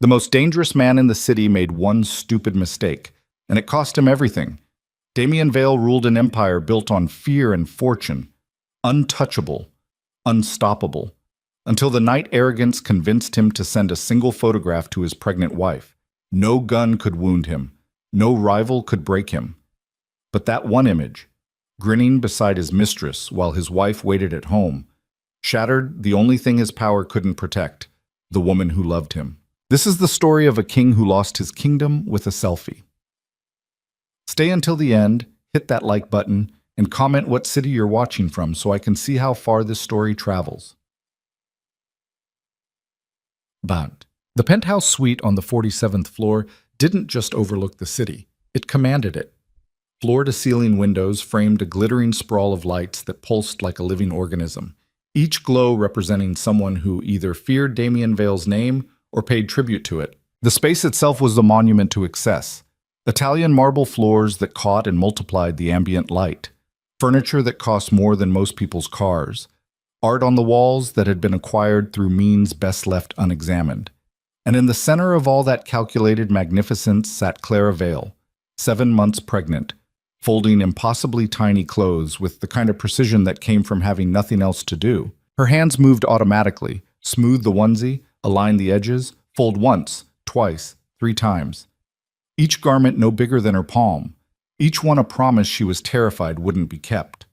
The most dangerous man in the city made one stupid mistake, and it cost him everything. Damian Vale ruled an empire built on fear and fortune, untouchable, unstoppable, until the night arrogance convinced him to send a single photograph to his pregnant wife. No gun could wound him, no rival could break him. But that one image, grinning beside his mistress while his wife waited at home, shattered the only thing his power couldn't protect, the woman who loved him. This is the story of a king who lost his kingdom with a selfie. Stay until the end, hit that like button, and comment what city you're watching from so I can see how far this story travels. Bound. The penthouse suite on the 47th floor didn't just overlook the city, it commanded it. Floor-to-ceiling windows framed a glittering sprawl of lights that pulsed like a living organism, each glow representing someone who either feared Damian Vale's name or paid tribute to it. The space itself was a monument to excess. Italian marble floors that caught and multiplied the ambient light, furniture that cost more than most people's cars, art on the walls that had been acquired through means best left unexamined. And in the center of all that calculated magnificence sat Clara Vale, 7 months pregnant, folding impossibly tiny clothes with the kind of precision that came from having nothing else to do. Her hands moved automatically, smooth the onesie, align the edges, fold once, twice, 3 times. Each garment no bigger than her palm, each one a promise she was terrified wouldn't be kept.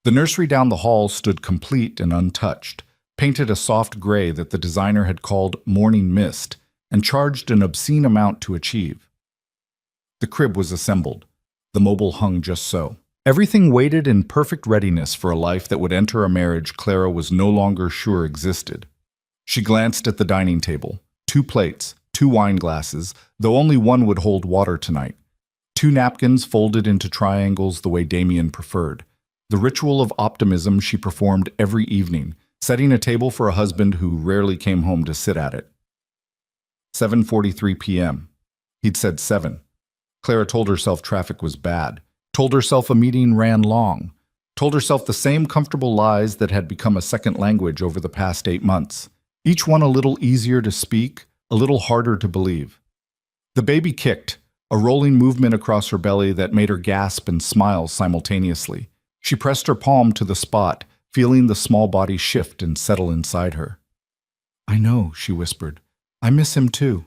The nursery down the hall stood complete and untouched, painted a soft gray that the designer had called morning mist, and charged an obscene amount to achieve. The crib was assembled. The mobile hung just so. Everything waited in perfect readiness for a life that would enter a marriage Clara was no longer sure existed. She glanced at the dining table. 2 plates, 2 wine glasses, though only one would hold water tonight. 2 napkins folded into triangles the way Damian preferred. The ritual of optimism she performed every evening, setting a table for a husband who rarely came home to sit at it. 7:43 p.m. He'd said 7. Clara told herself traffic was bad, told herself a meeting ran long, told herself the same comfortable lies that had become a second language over the past 8 months, each one a little easier to speak, a little harder to believe. The baby kicked, a rolling movement across her belly that made her gasp and smile simultaneously. She pressed her palm to the spot, feeling the small body shift and settle inside her. "I know," she whispered. "I miss him too."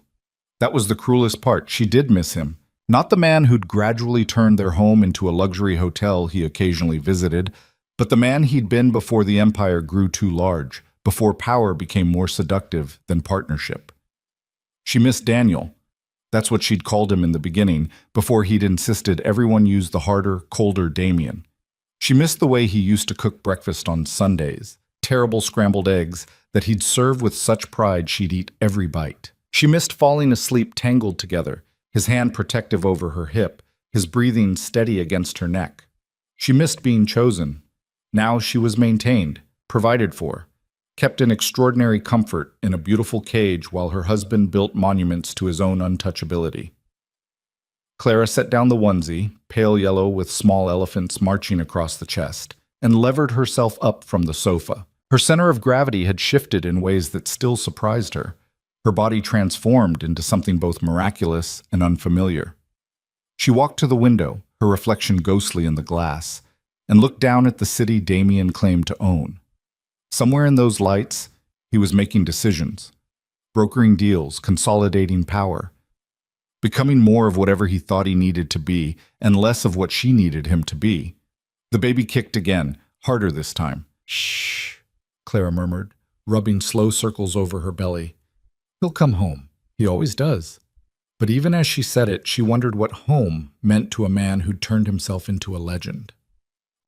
That was the cruelest part. She did miss him. Not the man who'd gradually turned their home into a luxury hotel he occasionally visited, but the man he'd been before the empire grew too large, before power became more seductive than partnership. She missed Daniel. That's what she'd called him in the beginning, before he'd insisted everyone use the harder, colder Damian. She missed the way he used to cook breakfast on Sundays, terrible scrambled eggs that he'd serve with such pride she'd eat every bite. She missed falling asleep tangled together, his hand protective over her hip, his breathing steady against her neck. She missed being chosen. Now she was maintained, provided for, kept in extraordinary comfort in a beautiful cage while her husband built monuments to his own untouchability. Clara set down the onesie, pale yellow with small elephants marching across the chest, and levered herself up from the sofa. Her center of gravity had shifted in ways that still surprised her. Her body transformed into something both miraculous and unfamiliar. She walked to the window, her reflection ghostly in the glass, and looked down at the city Damian claimed to own. Somewhere in those lights, he was making decisions, brokering deals, consolidating power, becoming more of whatever he thought he needed to be and less of what she needed him to be. The baby kicked again, harder this time. "Shh," Clara murmured, rubbing slow circles over her belly. "He'll come home. He always does." But even as she said it, she wondered what home meant to a man who'd turned himself into a legend.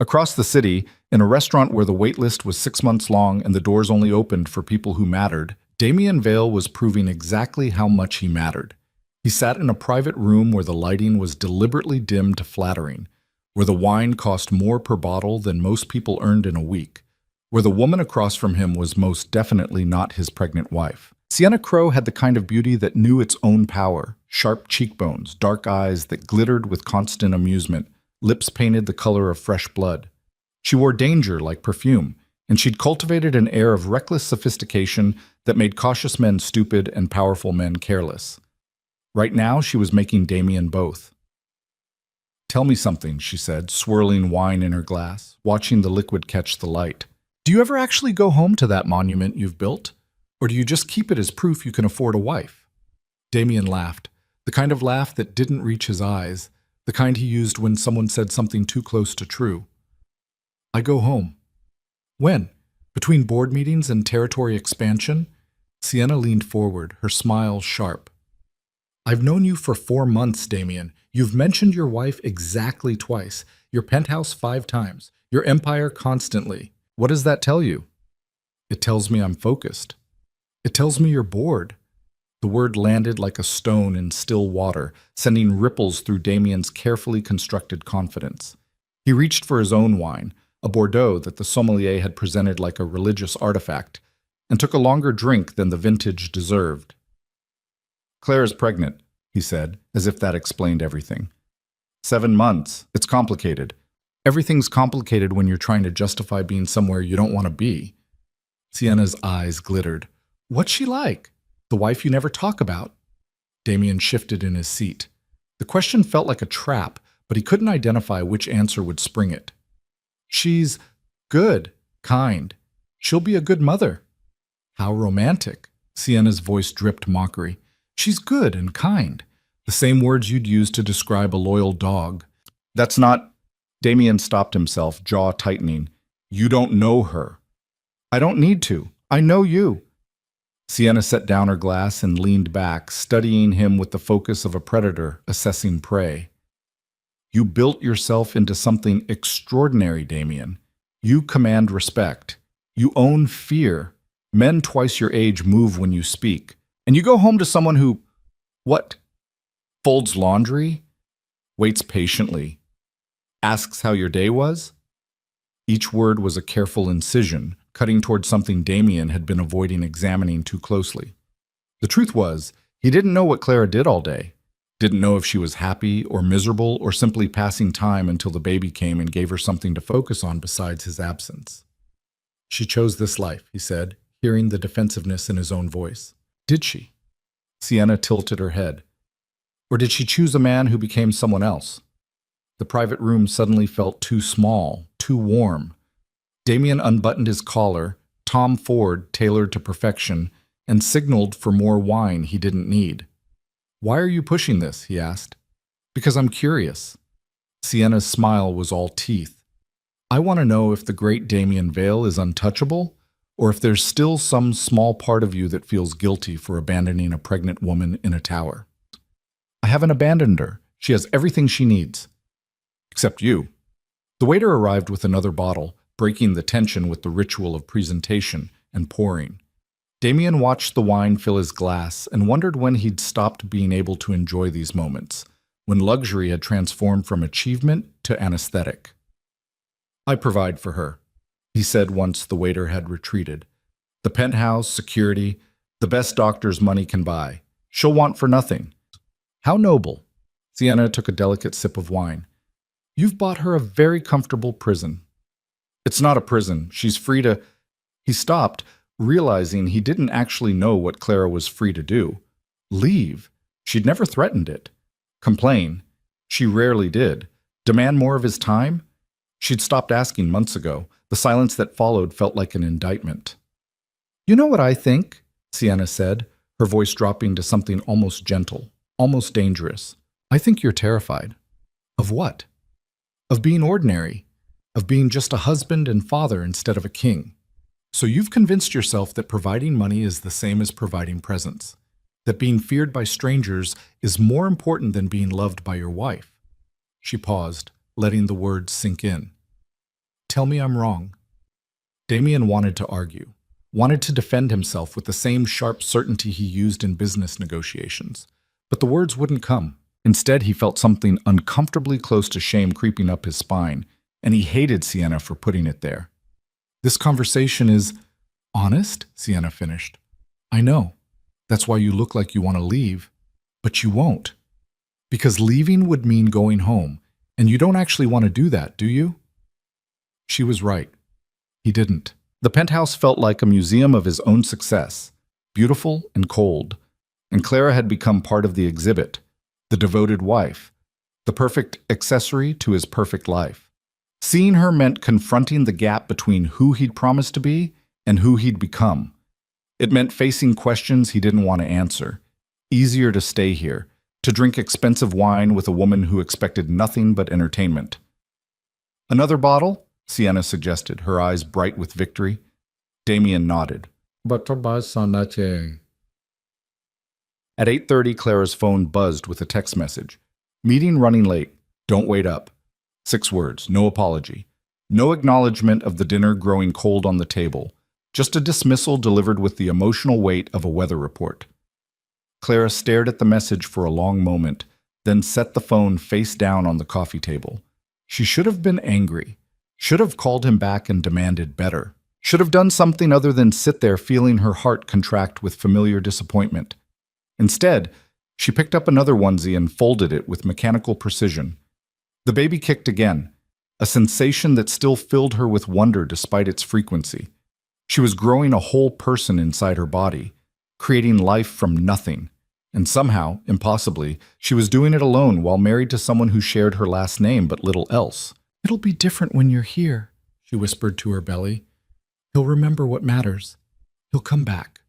Across the city, in a restaurant where the wait list was 6 months long and the doors only opened for people who mattered, Damian Vale was proving exactly how much he mattered. He sat in a private room where the lighting was deliberately dimmed to flattering, where the wine cost more per bottle than most people earned in a week, where the woman across from him was most definitely not his pregnant wife. Sienna Crow had the kind of beauty that knew its own power, sharp cheekbones, dark eyes that glittered with constant amusement, lips painted the color of fresh blood. She wore danger like perfume, and she'd cultivated an air of reckless sophistication that made cautious men stupid and powerful men careless. Right now, she was making Damien both. "Tell me something," she said, swirling wine in her glass, watching the liquid catch the light. "Do you ever actually go home to that monument you've built? Or do you just keep it as proof you can afford a wife?" Damien laughed, the kind of laugh that didn't reach his eyes, the kind he used when someone said something too close to true. "I go home." "When? Between board meetings and territory expansion?" Sienna leaned forward, her smile sharp. "I've known you for 4 months, Damien. You've mentioned your wife exactly twice, your penthouse 5 times, your empire constantly. What does that tell you?" "It tells me I'm focused. It tells me you're bored." The word landed like a stone in still water, sending ripples through Damien's carefully constructed confidence. He reached for his own wine, a Bordeaux that the sommelier had presented like a religious artifact, and took a longer drink than the vintage deserved. "Claire is pregnant," he said, as if that explained everything. 7 months. It's complicated. Everything's complicated when you're trying to justify being somewhere you don't want to be. Sienna's eyes glittered. "What's she like? The wife you never talk about?" Damien shifted in his seat. The question felt like a trap, but he couldn't identify which answer would spring it. "She's good, kind. She'll be a good mother." "How romantic." Sienna's voice dripped mockery. "She's good and kind. The same words you'd use to describe a loyal dog." "That's not—" Damien stopped himself, jaw tightening. "You don't know her." "I don't need to. I know you." Sienna set down her glass and leaned back, studying him with the focus of a predator assessing prey. "You built yourself into something extraordinary, Damien. You command respect. You own fear. Men twice your age move when you speak. And you go home to someone who, what? Folds laundry? Waits patiently? Asks how your day was?" Each word was a careful incision, cutting toward something Damien had been avoiding examining too closely. The truth was, he didn't know what Clara did all day. Didn't know if she was happy or miserable or simply passing time until the baby came and gave her something to focus on besides his absence. "She chose this life," he said, hearing the defensiveness in his own voice. "Did she?" Sienna tilted her head. "Or did she choose a man who became someone else?" The private room suddenly felt too small, too warm. Damien unbuttoned his collar, Tom Ford tailored to perfection, and signaled for more wine he didn't need. "Why are you pushing this?" he asked. "Because I'm curious." Sienna's smile was all teeth. "I want to know if the great Damien Vale is untouchable, or if there's still some small part of you that feels guilty for abandoning a pregnant woman in a tower." "I haven't abandoned her. She has everything she needs. Except you." The waiter arrived with another bottle, breaking the tension with the ritual of presentation and pouring. Damien watched the wine fill his glass and wondered when he'd stopped being able to enjoy these moments, when luxury had transformed from achievement to anesthetic. "I provide for her," he said once the waiter had retreated. "The penthouse, security, the best doctors money can buy. She'll want for nothing." "How noble." Sienna took a delicate sip of wine. "You've bought her a very comfortable prison." "It's not a prison. She's free to—" He stopped, realizing he didn't actually know what Clara was free to do. Leave. She'd never threatened it. Complain. She rarely did. Demand more of his time? She'd stopped asking months ago. The silence that followed felt like an indictment. "You know what I think?" Sienna said, her voice dropping to something almost gentle, almost dangerous. "I think you're terrified." "Of what?" "Of being ordinary. Of being just a husband and father instead of a king. So you've convinced yourself that providing money is the same as providing presents. That being feared by strangers is more important than being loved by your wife." She paused, letting the words sink in. "Tell me I'm wrong." Damien wanted to argue, wanted to defend himself with the same sharp certainty he used in business negotiations. But the words wouldn't come. Instead, he felt something uncomfortably close to shame creeping up his spine, and he hated Sienna for putting it there. "This conversation is honest," Sienna finished. "I know. That's why you look like you want to leave. But you won't. Because leaving would mean going home, and you don't actually want to do that, do you?" She was right. He didn't. The penthouse felt like a museum of his own success. beautiful and cold, and Clara had become part of the exhibit, the devoted wife, the perfect accessory to his perfect life. Seeing her meant confronting the gap between who he'd promised to be and who he'd become. It meant facing questions he didn't want to answer. Easier to stay here, to drink expensive wine with a woman who expected nothing but entertainment. Another bottle? Sienna suggested, her eyes bright with victory. Damien nodded. At 8:30, Clara's phone buzzed with a text message. Meeting running late. Don't wait up. 6 words, no apology. No acknowledgement of the dinner growing cold on the table. Just a dismissal delivered with the emotional weight of a weather report. Clara stared at the message for a long moment, then set the phone face down on the coffee table. She should have been angry. Should have called him back and demanded better. Should have done something other than sit there feeling her heart contract with familiar disappointment. Instead, she picked up another onesie and folded it with mechanical precision. The baby kicked again, a sensation that still filled her with wonder despite its frequency. She was growing a whole person inside her body, creating life from nothing. And somehow, impossibly, she was doing it alone while married to someone who shared her last name but little else. "It'll be different when you're here," she whispered to her belly. "He'll remember what matters. He'll come back."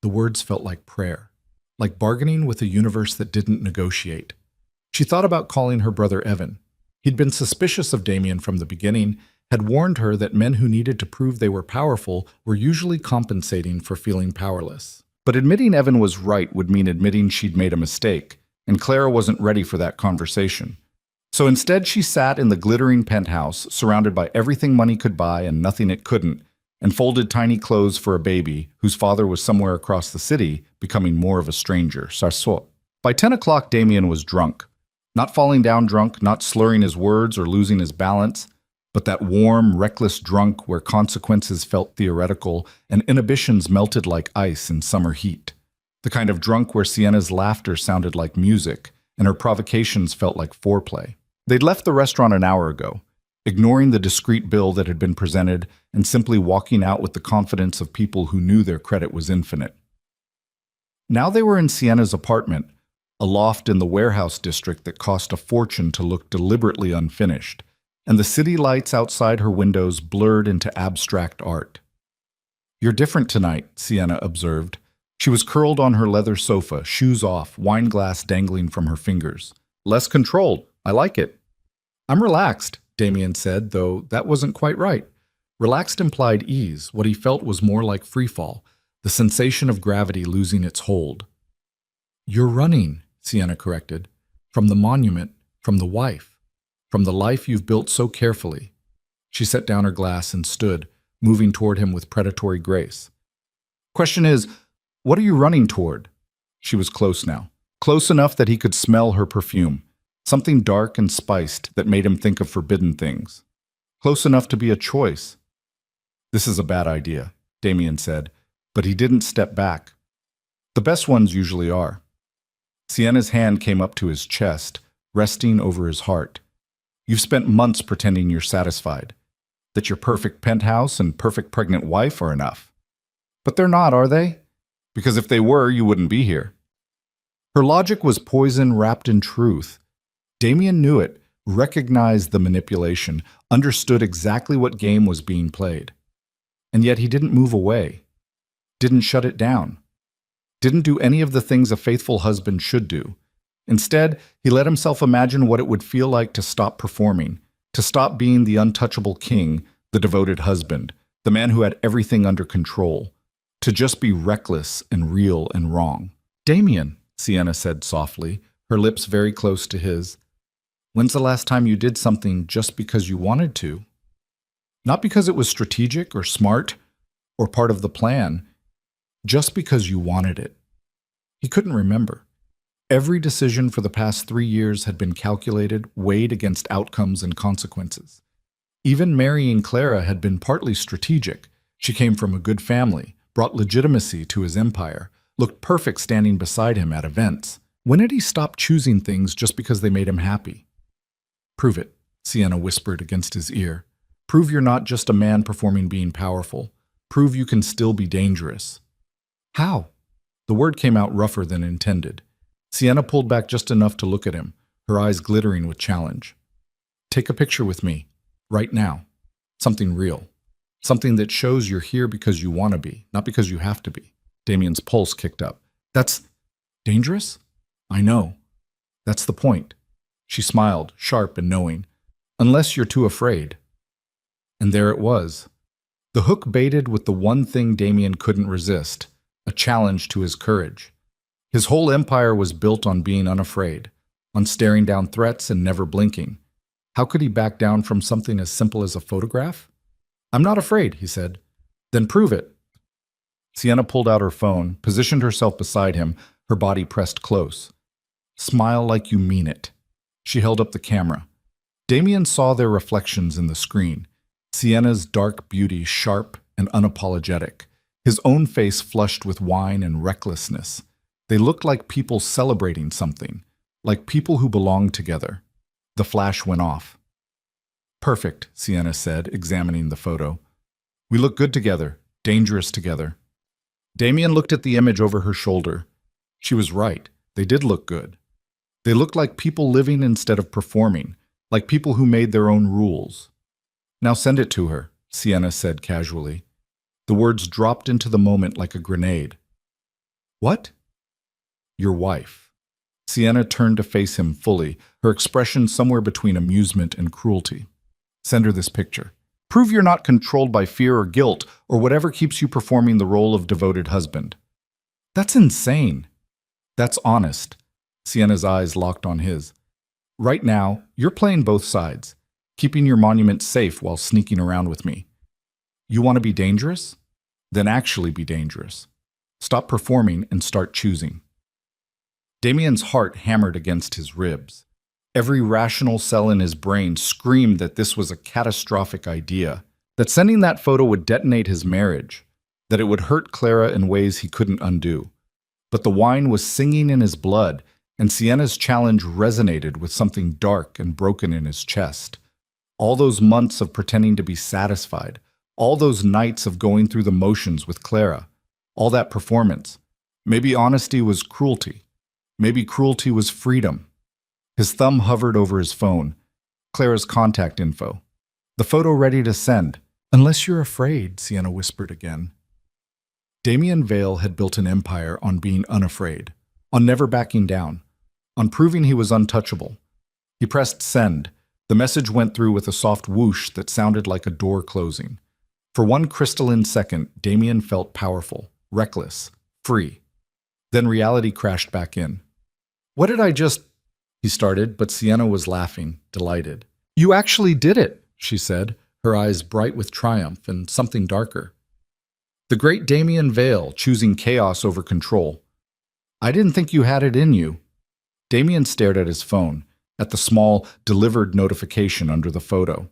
The words felt like prayer, like bargaining with a universe that didn't negotiate. She thought about calling her brother Evan. He'd been suspicious of Damien from the beginning, had warned her that men who needed to prove they were powerful were usually compensating for feeling powerless. But admitting Evan was right would mean admitting she'd made a mistake, and Clara wasn't ready for that conversation. So instead she sat in the glittering penthouse, surrounded by everything money could buy and nothing it couldn't, and folded tiny clothes for a baby whose father was somewhere across the city, becoming more of a stranger. Sarso. By 10 o'clock, Damien was drunk. Not falling down drunk, not slurring his words or losing his balance, but that warm, reckless drunk where consequences felt theoretical and inhibitions melted like ice in summer heat. The kind of drunk where Sienna's laughter sounded like music and her provocations felt like foreplay. They'd left the restaurant an hour ago, ignoring the discreet bill that had been presented and simply walking out with the confidence of people who knew their credit was infinite. Now they were in Sienna's apartment, a loft in the warehouse district that cost a fortune to look deliberately unfinished, and the city lights outside her windows blurred into abstract art. "You're different tonight," Sienna observed. She was curled on her leather sofa, shoes off, wine glass dangling from her fingers. "Less controlled. I like it." "I'm relaxed," Damien said, though that wasn't quite right. Relaxed implied ease. What he felt was more like freefall, the sensation of gravity losing its hold. "You're running," Sienna corrected. "From the monument, from the wife, from the life you've built so carefully." She set down her glass and stood, moving toward him with predatory grace. "Question is, what are you running toward?" She was close now, close enough that he could smell her perfume, something dark and spiced that made him think of forbidden things. Close enough to be a choice. "This is a bad idea," Damien said, but he didn't step back. The best ones usually are. Sienna's hand came up to his chest, resting over his heart. "You've spent months pretending you're satisfied, that your perfect penthouse and perfect pregnant wife are enough. But they're not, are they? Because if they were, you wouldn't be here." Her logic was poison wrapped in truth. Damien knew it, recognized the manipulation, understood exactly what game was being played. And yet he didn't move away, didn't shut it down, didn't do any of the things a faithful husband should do. Instead, he let himself imagine what it would feel like to stop performing, to stop being the untouchable king, the devoted husband, the man who had everything under control, to just be reckless and real and wrong. "Damien," Sienna said softly, her lips very close to his, "when's the last time you did something just because you wanted to? Not because it was strategic or smart or part of the plan, just because you wanted it." He couldn't remember. Every decision for the past 3 years had been calculated, weighed against outcomes and consequences. Even marrying Clara had been partly strategic. She came from a good family, brought legitimacy to his empire, looked perfect standing beside him at events. When had he stopped choosing things just because they made him happy? "Prove it," Sienna whispered against his ear. "Prove you're not just a man performing being powerful. Prove you can still be dangerous." How? The word came out rougher than intended. Sienna pulled back just enough to look at him, her eyes glittering with challenge. Take a picture with me, right now. Something real. Something that shows you're here because you want to be, not because you have to be. Damien's pulse kicked up. That's dangerous? I know. That's the point. She smiled, sharp and knowing. Unless you're too afraid. And there it was. The hook baited with the one thing Damien couldn't resist, a challenge to his courage. His whole empire was built on being unafraid, on staring down threats and never blinking. How could he back down from something as simple as a photograph? I'm not afraid, he said. Then prove it. Sienna pulled out her phone, positioned herself beside him, her body pressed close. Smile like you mean it. She held up the camera. Damien saw their reflections in the screen. Sienna's dark beauty sharp and unapologetic. His own face flushed with wine and recklessness. They looked like people celebrating something, like people who belonged together. The flash went off. Perfect, Sienna said, examining the photo. We look good together, dangerous together. Damien looked at the image over her shoulder. She was right. They did look good. They looked like people living instead of performing, like people who made their own rules. Now send it to her, Sienna said casually. The words dropped into the moment like a grenade. What? Your wife. Sienna turned to face him fully, her expression somewhere between amusement and cruelty. Send her this picture. Prove you're not controlled by fear or guilt or whatever keeps you performing the role of devoted husband. That's insane. That's honest. Sienna's eyes locked on his. Right now, you're playing both sides, keeping your monument safe while sneaking around with me. You want to be dangerous? Then actually be dangerous. Stop performing and start choosing. Damien's heart hammered against his ribs. Every rational cell in his brain screamed that this was a catastrophic idea, that sending that photo would detonate his marriage, that it would hurt Clara in ways he couldn't undo. But the wine was singing in his blood, and Sienna's challenge resonated with something dark and broken in his chest. All those months of pretending to be satisfied, all those nights of going through the motions with Clara, all that performance. Maybe honesty was cruelty. Maybe cruelty was freedom. His thumb hovered over his phone. Clara's contact info. The photo ready to send. Unless you're afraid, Sienna whispered again. Damien Vale had built an empire on being unafraid, on never backing down, on proving he was untouchable. He pressed send. The message went through with a soft whoosh that sounded like a door closing. For one crystalline second, Damien felt powerful, reckless, free. Then reality crashed back in. What did I just... He started, but Sienna was laughing, delighted. You actually did it, she said, her eyes bright with triumph and something darker. The great Damien Vale, choosing chaos over control. I didn't think you had it in you. Damien stared at his phone, at the small, delivered notification under the photo.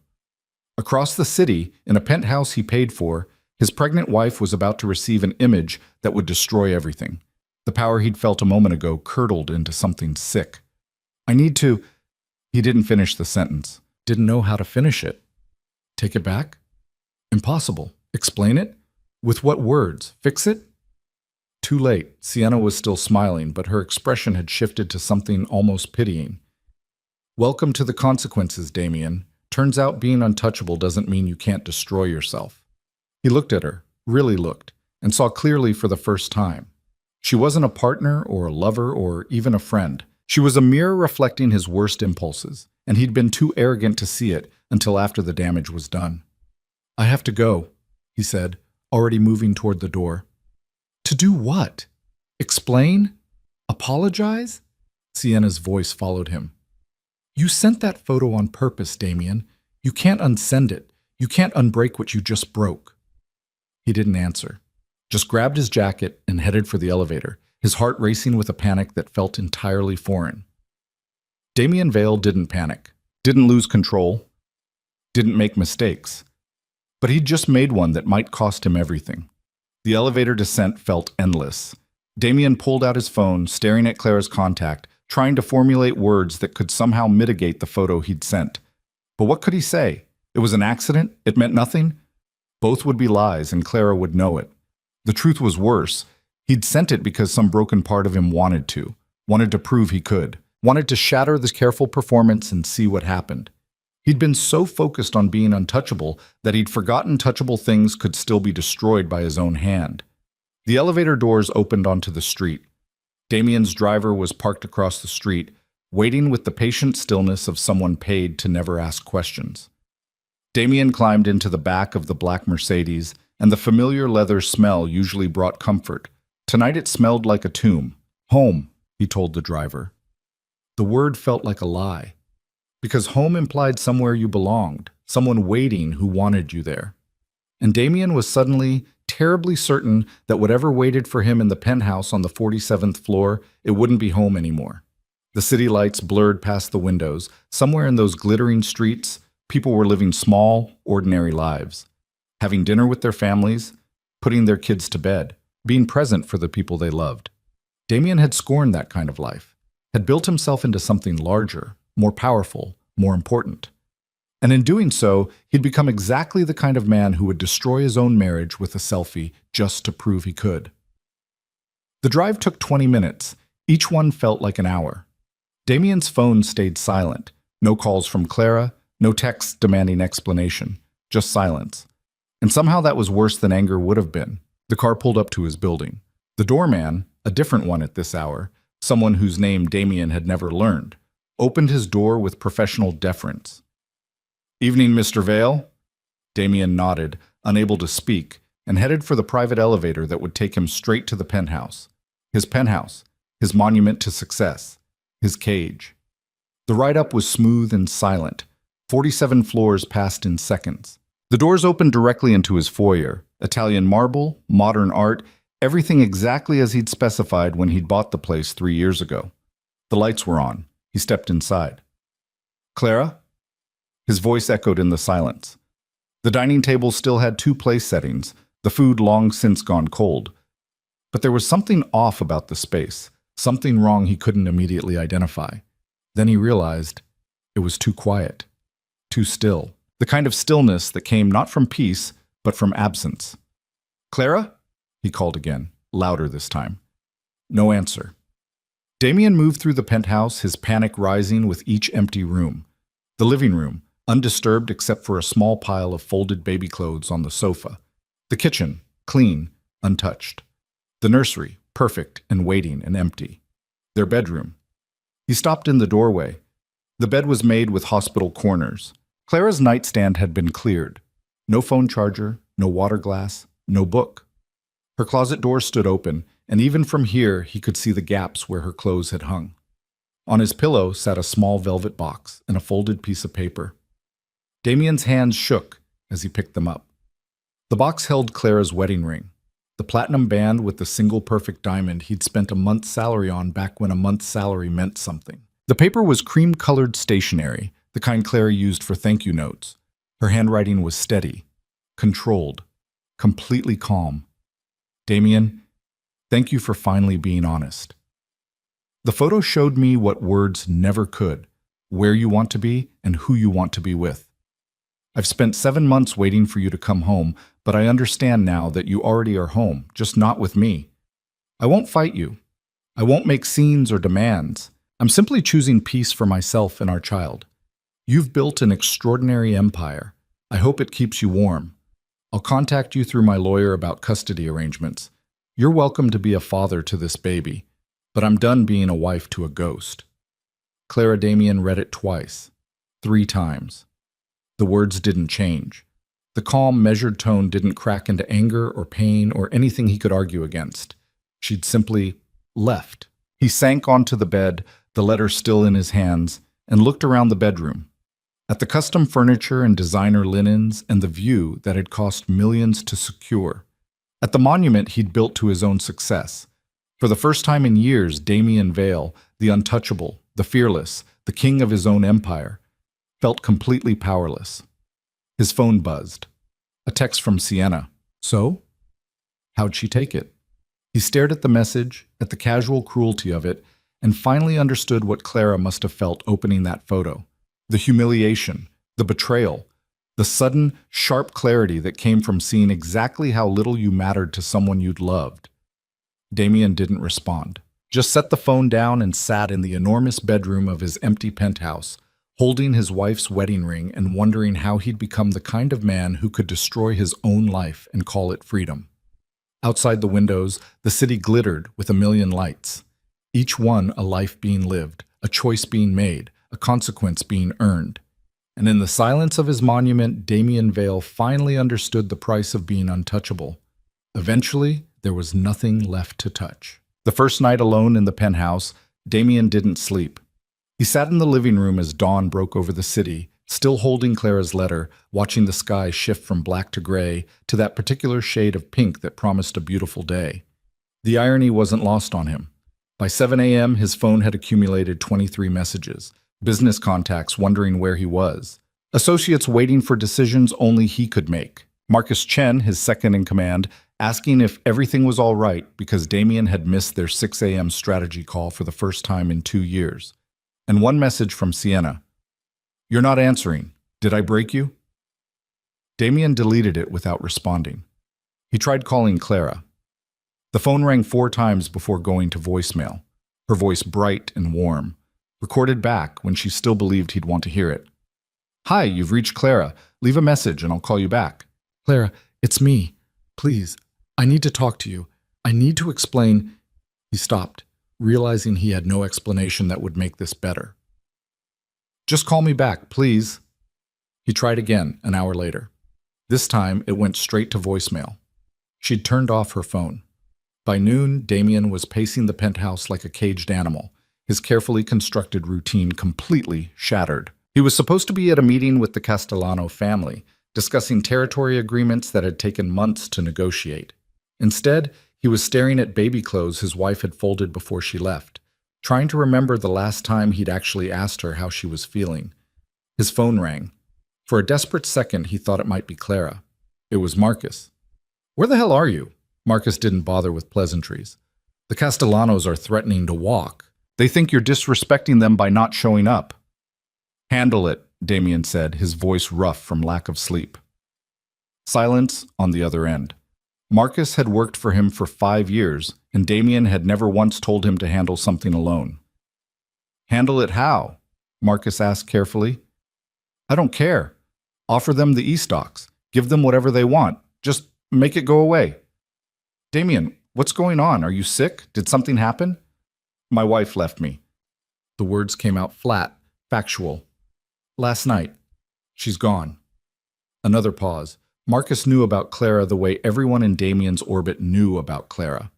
Across the city, in a penthouse he paid for, his pregnant wife was about to receive an image that would destroy everything. The power he'd felt a moment ago curdled into something sick. I need to... He didn't finish the sentence. Didn't know how to finish it. Take it back? Impossible. Explain it? With what words? Fix it? Too late. Sienna was still smiling, but her expression had shifted to something almost pitying. Welcome to the consequences, Damien. Turns out being untouchable doesn't mean you can't destroy yourself. He looked at her, really looked, and saw clearly for the first time. She wasn't a partner or a lover or even a friend. She was a mirror reflecting his worst impulses, and he'd been too arrogant to see it until after the damage was done. I have to go, he said, already moving toward the door. To do what? Explain? Apologize? Sienna's voice followed him. You sent that photo on purpose, Damien. You can't unsend it. You can't unbreak what you just broke. He didn't answer, just grabbed his jacket and headed for the elevator, his heart racing with a panic that felt entirely foreign. Damien Vale didn't panic, didn't lose control, didn't make mistakes. But he'd just made one that might cost him everything. The elevator descent felt endless. Damien pulled out his phone, staring at Clara's contact, trying to formulate words that could somehow mitigate the photo he'd sent. But what could he say? It was an accident? It meant nothing? Both would be lies, and Clara would know it. The truth was worse. He'd sent it because some broken part of him wanted to prove he could, wanted to shatter this careful performance and see what happened. He'd been so focused on being untouchable that he'd forgotten touchable things could still be destroyed by his own hand. The elevator doors opened onto the street. Damien's driver was parked across the street, waiting with the patient stillness of someone paid to never ask questions. Damien climbed into the back of the black Mercedes, and the familiar leather smell usually brought comfort. Tonight it smelled like a tomb. Home, he told the driver. The word felt like a lie, because home implied somewhere you belonged, someone waiting who wanted you there. And Damien was suddenly terribly certain that whatever waited for him in the penthouse on the 47th floor, it wouldn't be home anymore. The city lights blurred past the windows. Somewhere in those glittering streets, people were living small, ordinary lives, having dinner with their families, putting their kids to bed, being present for the people they loved. Damien had scorned that kind of life, had built himself into something larger, more powerful, more important. And in doing so, he'd become exactly the kind of man who would destroy his own marriage with a selfie just to prove he could. The drive took 20 minutes. Each one felt like an hour. Damien's phone stayed silent. No calls from Clara, no texts demanding explanation, just silence. And somehow that was worse than anger would have been. The car pulled up to his building. The doorman, a different one at this hour, someone whose name Damien had never learned, opened his door with professional deference. "Evening, Mr. Vale." Damien nodded, unable to speak, and headed for the private elevator that would take him straight to the penthouse. His monument to success, his cage. The ride up was smooth and silent. 47 floors passed in seconds. The doors opened directly into his foyer. Italian marble, modern art, everything exactly as he'd specified when he'd bought the place 3 years ago. The lights were on. He stepped inside. "Clara?" His voice echoed in the silence. The dining table still had 2 place settings, the food long since gone cold. But there was something off about the space, something wrong he couldn't immediately identify. Then he realized it was too quiet, too still, the kind of stillness that came not from peace, but from absence. "Clara?" he called again, louder this time. No answer. Damien moved through the penthouse, his panic rising with each empty room. The living room, undisturbed except for a small pile of folded baby clothes on the sofa. The kitchen, clean, untouched. The nursery, perfect and waiting and empty. Their bedroom. He stopped in the doorway. The bed was made with hospital corners. Clara's nightstand had been cleared. No phone charger, no water glass, no book. Her closet door stood open, and even from here he could see the gaps where her clothes had hung. On his pillow sat a small velvet box and a folded piece of paper. Damien's hands shook as he picked them up. The box held Clara's wedding ring, the platinum band with the single perfect diamond he'd spent a month's salary on back when a month's salary meant something. The paper was cream-colored stationery, the kind Clara used for thank you notes. Her handwriting was steady, controlled, completely calm. "Damien, thank you for finally being honest. The photo showed me what words never could, where you want to be and who you want to be with. I've spent 7 months waiting for you to come home, but I understand now that you already are home, just not with me. I won't fight you. I won't make scenes or demands. I'm simply choosing peace for myself and our child. You've built an extraordinary empire. I hope it keeps you warm. I'll contact you through my lawyer about custody arrangements. You're welcome to be a father to this baby, but I'm done being a wife to a ghost." Clara Damien read it twice, 3 times. The words didn't change. The calm, measured tone didn't crack into anger or pain or anything he could argue against. She'd simply left. He sank onto the bed, the letter still in his hands, and looked around the bedroom. At the custom furniture and designer linens and the view that had cost millions to secure. At the monument he'd built to his own success. For the first time in years, Damien Vale, the untouchable, the fearless, the king of his own empire, felt completely powerless. His phone buzzed. A text from Sienna. So? How'd she take it? He stared at the message, at the casual cruelty of it, and finally understood what Clara must have felt opening that photo. The humiliation, the betrayal, the sudden, sharp clarity that came from seeing exactly how little you mattered to someone you'd loved. Damien didn't respond. Just set the phone down and sat in the enormous bedroom of his empty penthouse, holding his wife's wedding ring and wondering how he'd become the kind of man who could destroy his own life and call it freedom. Outside the windows, the city glittered with a million lights, each one a life being lived, a choice being made, a consequence being earned. And in the silence of his monument, Damien Vale finally understood the price of being untouchable. Eventually, there was nothing left to touch. The first night alone in the penthouse, Damien didn't sleep. He sat in the living room as dawn broke over the city, still holding Clara's letter, watching the sky shift from black to gray to that particular shade of pink that promised a beautiful day. The irony wasn't lost on him. By 7 a.m., his phone had accumulated 23 messages, business contacts wondering where he was, associates waiting for decisions only he could make, Marcus Chen, his second in command, asking if everything was all right because Damien had missed their 6 a.m. strategy call for the first time in 2 years. And one message from Sienna. "You're not answering. Did I break you?" Damien deleted it without responding. He tried calling Clara. The phone rang 4 times before going to voicemail, her voice bright and warm, recorded back when she still believed he'd want to hear it. "Hi, you've reached Clara. Leave a message and I'll call you back." "Clara, it's me. Please, I need to talk to you. I need to explain." He stopped, realizing he had no explanation that would make this better. "Just call me back, please." He tried again an hour later. This time, it went straight to voicemail. She'd turned off her phone. By noon, Damien was pacing the penthouse like a caged animal, his carefully constructed routine completely shattered. He was supposed to be at a meeting with the Castellano family, discussing territory agreements that had taken months to negotiate. Instead, he was staring at baby clothes his wife had folded before she left, trying to remember the last time he'd actually asked her how she was feeling. His phone rang. For a desperate second, he thought it might be Clara. It was Marcus. "Where the hell are you?" Marcus didn't bother with pleasantries. "The Castellanos are threatening to walk. They think you're disrespecting them by not showing up." "Handle it," Damien said, his voice rough from lack of sleep. Silence on the other end. Marcus had worked for him for 5 years, and Damien had never once told him to handle something alone. "Handle it how?" Marcus asked carefully. "I don't care. Offer them the e-stocks. Give them whatever they want. Just make it go away." "Damien, what's going on? Are you sick? Did something happen?" "My wife left me." The words came out flat, factual. "Last night. She's gone." Another pause. Marcus knew about Clara the way everyone in Damien's orbit knew about Clara.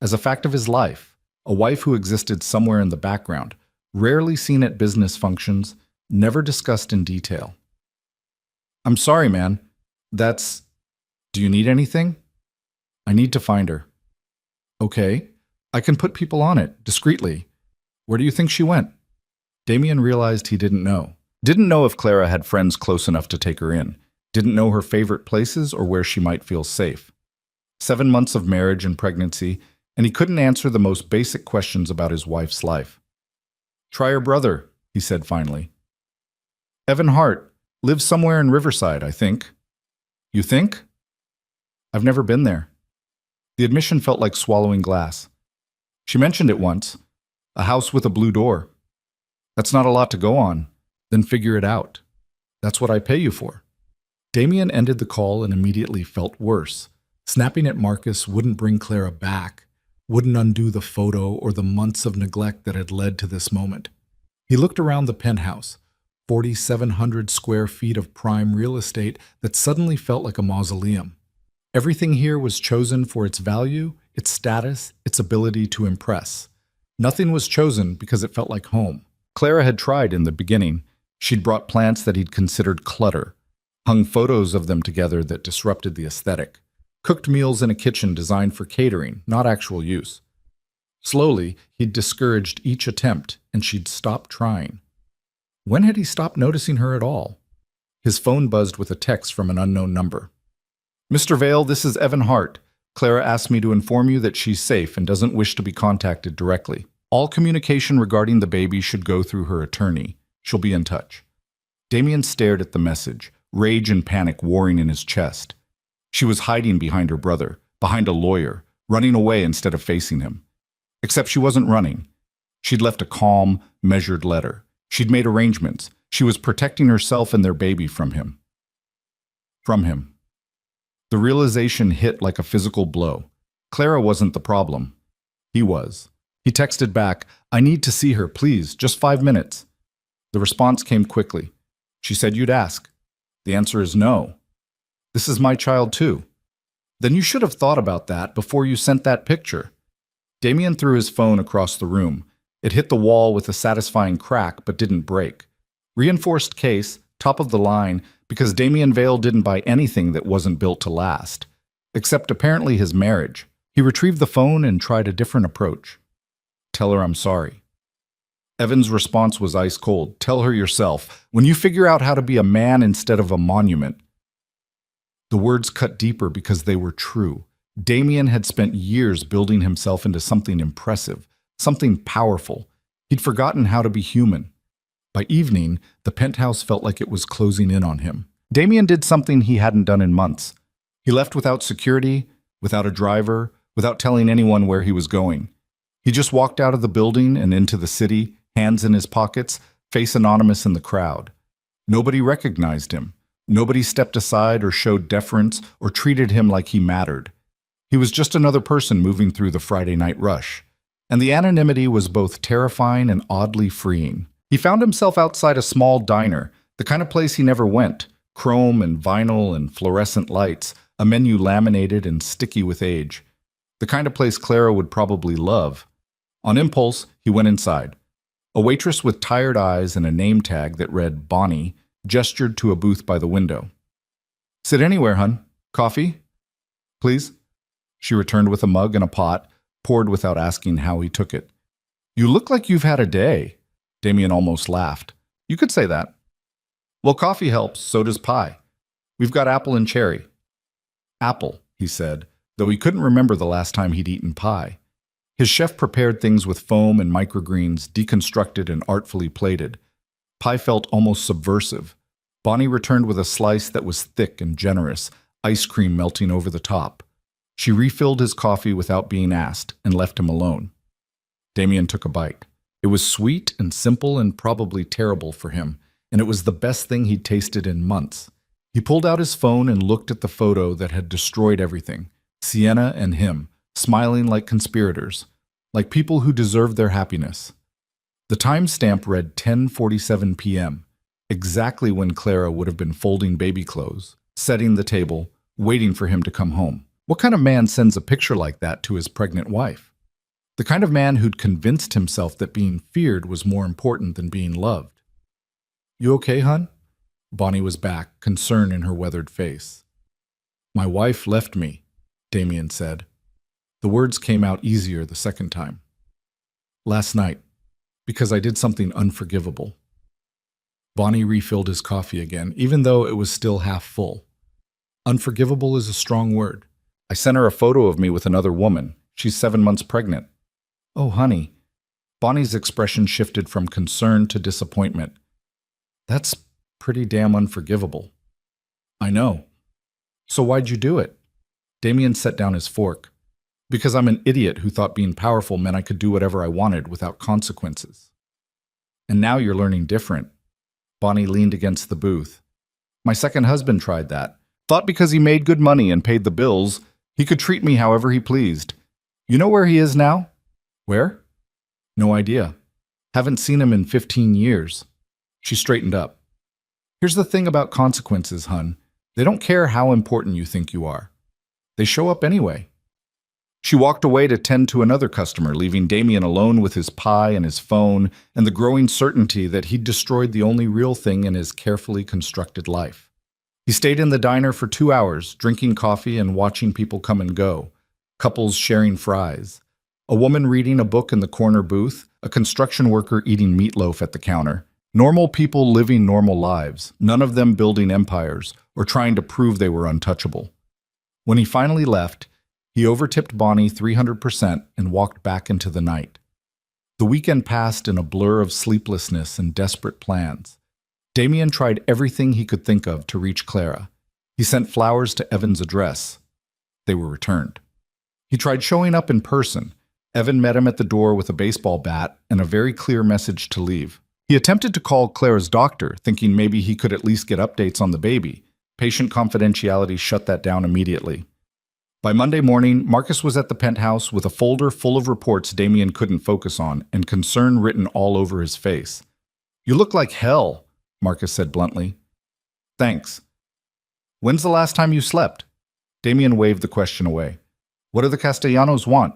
As a fact of his life, a wife who existed somewhere in the background, rarely seen at business functions, never discussed in detail. "I'm sorry, man. Do you need anything?" "I need to find her." "Okay. I can put people on it, discreetly. Where do you think she went?" Damien realized he didn't know. Didn't know if Clara had friends close enough to take her in. Didn't know her favorite places or where she might feel safe. 7 months of marriage and pregnancy, and he couldn't answer the most basic questions about his wife's life. "Try her brother," he said finally. "Evan Hart. Lives somewhere in Riverside, I think." "You think?" "I've never been there." The admission felt like swallowing glass. "She mentioned it once. A house with a blue door." "That's not a lot to go on." "Then figure it out. That's what I pay you for." Damien ended the call and immediately felt worse. Snapping at Marcus wouldn't bring Clara back, wouldn't undo the photo or the months of neglect that had led to this moment. He looked around the penthouse, 4,700 square feet of prime real estate that suddenly felt like a mausoleum. Everything here was chosen for its value, its status, its ability to impress. Nothing was chosen because it felt like home. Clara had tried in the beginning. She'd brought plants that he'd considered clutter, hung photos of them together that disrupted the aesthetic, cooked meals in a kitchen designed for catering, not actual use. Slowly, he'd discouraged each attempt, and she'd stopped trying. When had he stopped noticing her at all? His phone buzzed with a text from an unknown number. "Mr. Vale, this is Evan Hart. Clara asked me to inform you that she's safe and doesn't wish to be contacted directly. All communication regarding the baby should go through her attorney. She'll be in touch." Damien stared at the message, rage and panic warring in his chest. She was hiding behind her brother, behind a lawyer, running away instead of facing him. Except she wasn't running. She'd left a calm, measured letter. She'd made arrangements. She was protecting herself and their baby from him. From him. The realization hit like a physical blow. Clara wasn't the problem. He was. He texted back, "I need to see her, please, just 5 minutes." The response came quickly. "She said you'd ask." The answer is no. "This is my child too." "Then you should have thought about that before you sent that picture." Damien threw his phone across the room. It hit the wall with a satisfying crack but didn't break. Reinforced case, top of the line, because Damien Vale didn't buy anything that wasn't built to last. Except apparently his marriage. He retrieved the phone and tried a different approach. "Tell her I'm sorry." Evan's response was ice cold. "Tell her yourself. When you figure out how to be a man instead of a monument." The words cut deeper because they were true. Damien had spent years building himself into something impressive, something powerful. He'd forgotten how to be human. By evening, the penthouse felt like it was closing in on him. Damien did something he hadn't done in months. He left without security, without a driver, without telling anyone where he was going. He just walked out of the building and into the city, hands in his pockets, face anonymous in the crowd. Nobody recognized him. Nobody stepped aside or showed deference or treated him like he mattered. He was just another person moving through the Friday night rush. And the anonymity was both terrifying and oddly freeing. He found himself outside a small diner, the kind of place he never went, chrome and vinyl and fluorescent lights, a menu laminated and sticky with age. The kind of place Clara would probably love. On impulse, he went inside. A waitress with tired eyes and a name tag that read Bonnie gestured to a booth by the window. "Sit anywhere, hun. Coffee? Please?" She returned with a mug and a pot, poured without asking how he took it. "You look like you've had a day." Damien almost laughed. "You could say that." "Well, coffee helps, so does pie. We've got apple and cherry." "Apple," he said, though he couldn't remember the last time he'd eaten pie. His chef prepared things with foam and microgreens, deconstructed and artfully plated. Pie felt almost subversive. Bonnie returned with a slice that was thick and generous, ice cream melting over the top. She refilled his coffee without being asked and left him alone. Damien took a bite. It was sweet and simple and probably terrible for him, and it was the best thing he'd tasted in months. He pulled out his phone and looked at the photo that had destroyed everything. Sienna and him, smiling like conspirators, like people who deserved their happiness. The timestamp read 10:47 p.m., exactly when Clara would have been folding baby clothes, setting the table, waiting for him to come home. What kind of man sends a picture like that to his pregnant wife? The kind of man who'd convinced himself that being feared was more important than being loved. "You okay, hun?" Bonnie was back, concern in her weathered face. "My wife left me," Damien said. The words came out easier the second time. "Last night, because I did something unforgivable." Bonnie refilled his coffee again, even though it was still half full. "Unforgivable is a strong word. I sent her a photo of me with another woman. She's 7 months pregnant." "Oh, honey." Bonnie's expression shifted from concern to disappointment. "That's pretty damn unforgivable." "I know. So why'd you do it?" Damien set down his fork. "Because I'm an idiot who thought being powerful meant I could do whatever I wanted without consequences." "And now you're learning different." Bonnie leaned against the booth. "My second husband tried that. Thought because he made good money and paid the bills, he could treat me however he pleased. You know where he is now?" "Where?" "No idea. Haven't seen him in 15 years. She straightened up. "Here's the thing about consequences, hun. They don't care how important you think you are. They show up anyway." She walked away to tend to another customer, leaving Damien alone with his pie and his phone and the growing certainty that he'd destroyed the only real thing in his carefully constructed life. He stayed in the diner for 2 hours, drinking coffee and watching people come and go, couples sharing fries, a woman reading a book in the corner booth, a construction worker eating meatloaf at the counter. Normal people living normal lives, none of them building empires or trying to prove they were untouchable. When he finally left, he overtipped Bonnie 300% and walked back into the night. The weekend passed in a blur of sleeplessness and desperate plans. Damien tried everything he could think of to reach Clara. He sent flowers to Evan's address. They were returned. He tried showing up in person. Evan met him at the door with a baseball bat and a very clear message to leave. He attempted to call Clara's doctor, thinking maybe he could at least get updates on the baby. Patient confidentiality shut that down immediately. By Monday morning, Marcus was at the penthouse with a folder full of reports Damien couldn't focus on and concern written all over his face. "You look like hell," Marcus said bluntly. "Thanks. When's the last time you slept?" Damien waved the question away. "What do the Castellanos want?"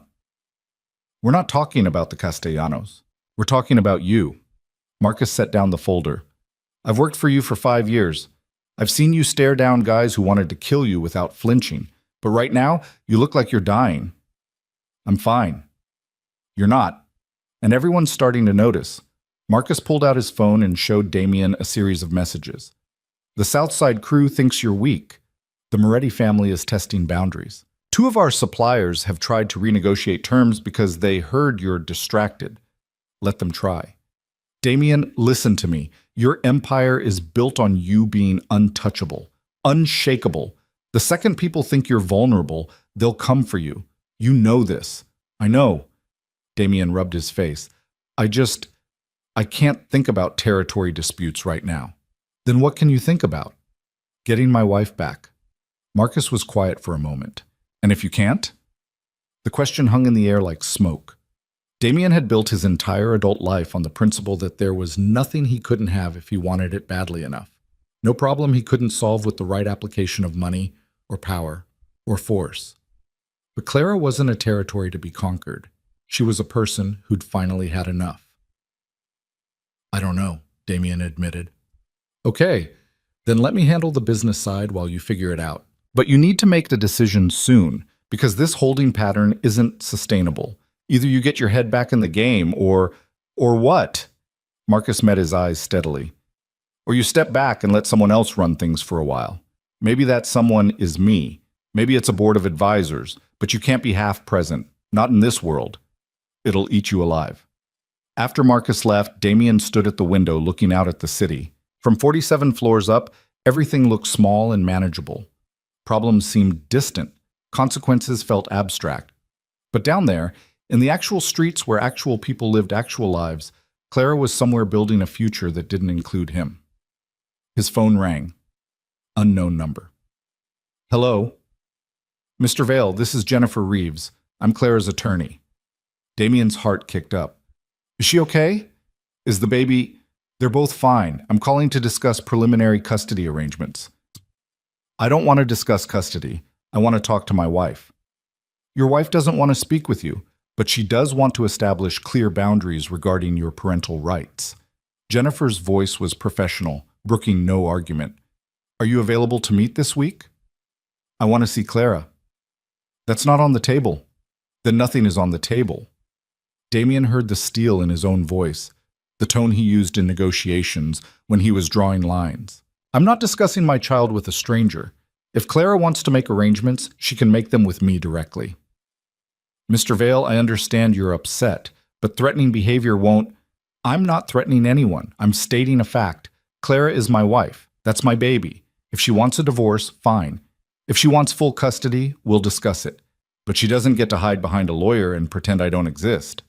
"We're not talking about the Castellanos. We're talking about you." Marcus set down the folder. "I've worked for you for 5 years. I've seen you stare down guys who wanted to kill you without flinching. But right now, you look like you're dying." "I'm fine." "You're not. And everyone's starting to notice." Marcus pulled out his phone and showed Damien a series of messages. "The Southside crew thinks you're weak. The Moretti family is testing boundaries. 2 of our suppliers have tried to renegotiate terms because they heard you're distracted. Let them try. Damien, listen to me. Your empire is built on you being untouchable, unshakable. The second people think you're vulnerable, they'll come for you. You know this." "I know." Damien rubbed his face. I can't think about territory disputes right now." "Then what can you think about?" "Getting my wife back." Marcus was quiet for a moment. "And if you can't?" The question hung in the air like smoke. Damien had built his entire adult life on the principle that there was nothing he couldn't have if he wanted it badly enough. No problem he couldn't solve with the right application of money, or power, or force. But Clara wasn't a territory to be conquered. She was a person who'd finally had enough. "I don't know," Damien admitted. "Okay, then let me handle the business side while you figure it out. But you need to make the decision soon, because this holding pattern isn't sustainable. Either you get your head back in the game, or what?" Marcus met his eyes steadily. "Or you step back and let someone else run things for a while. Maybe that someone is me. Maybe it's a board of advisors, but you can't be half present. Not in this world. It'll eat you alive." After Marcus left, Damien stood at the window looking out at the city. From 47 floors up, everything looked small and manageable. Problems seemed distant. Consequences felt abstract. But down there, in the actual streets where actual people lived actual lives, Clara was somewhere building a future that didn't include him. His phone rang. Unknown number. "Hello?" "Mr. Vale, this is Jennifer Reeves. I'm Clara's attorney." Damien's heart kicked up. "Is she okay? Is the baby—" "They're both fine. I'm calling to discuss preliminary custody arrangements." "I don't want to discuss custody. I want to talk to my wife." "Your wife doesn't want to speak with you, but she does want to establish clear boundaries regarding your parental rights." Jennifer's voice was professional, brooking no argument. "Are you available to meet this week?" "I want to see Clara." "That's not on the table." "Then nothing is on the table." Damien heard the steel in his own voice, the tone he used in negotiations when he was drawing lines. "I'm not discussing my child with a stranger. If Clara wants to make arrangements, she can make them with me directly." "Mr. Vale, I understand you're upset, but threatening behavior won't—" "I'm not threatening anyone. I'm stating a fact. Clara is my wife. That's my baby. If she wants a divorce, fine. If she wants full custody, we'll discuss it. But she doesn't get to hide behind a lawyer and pretend I don't exist."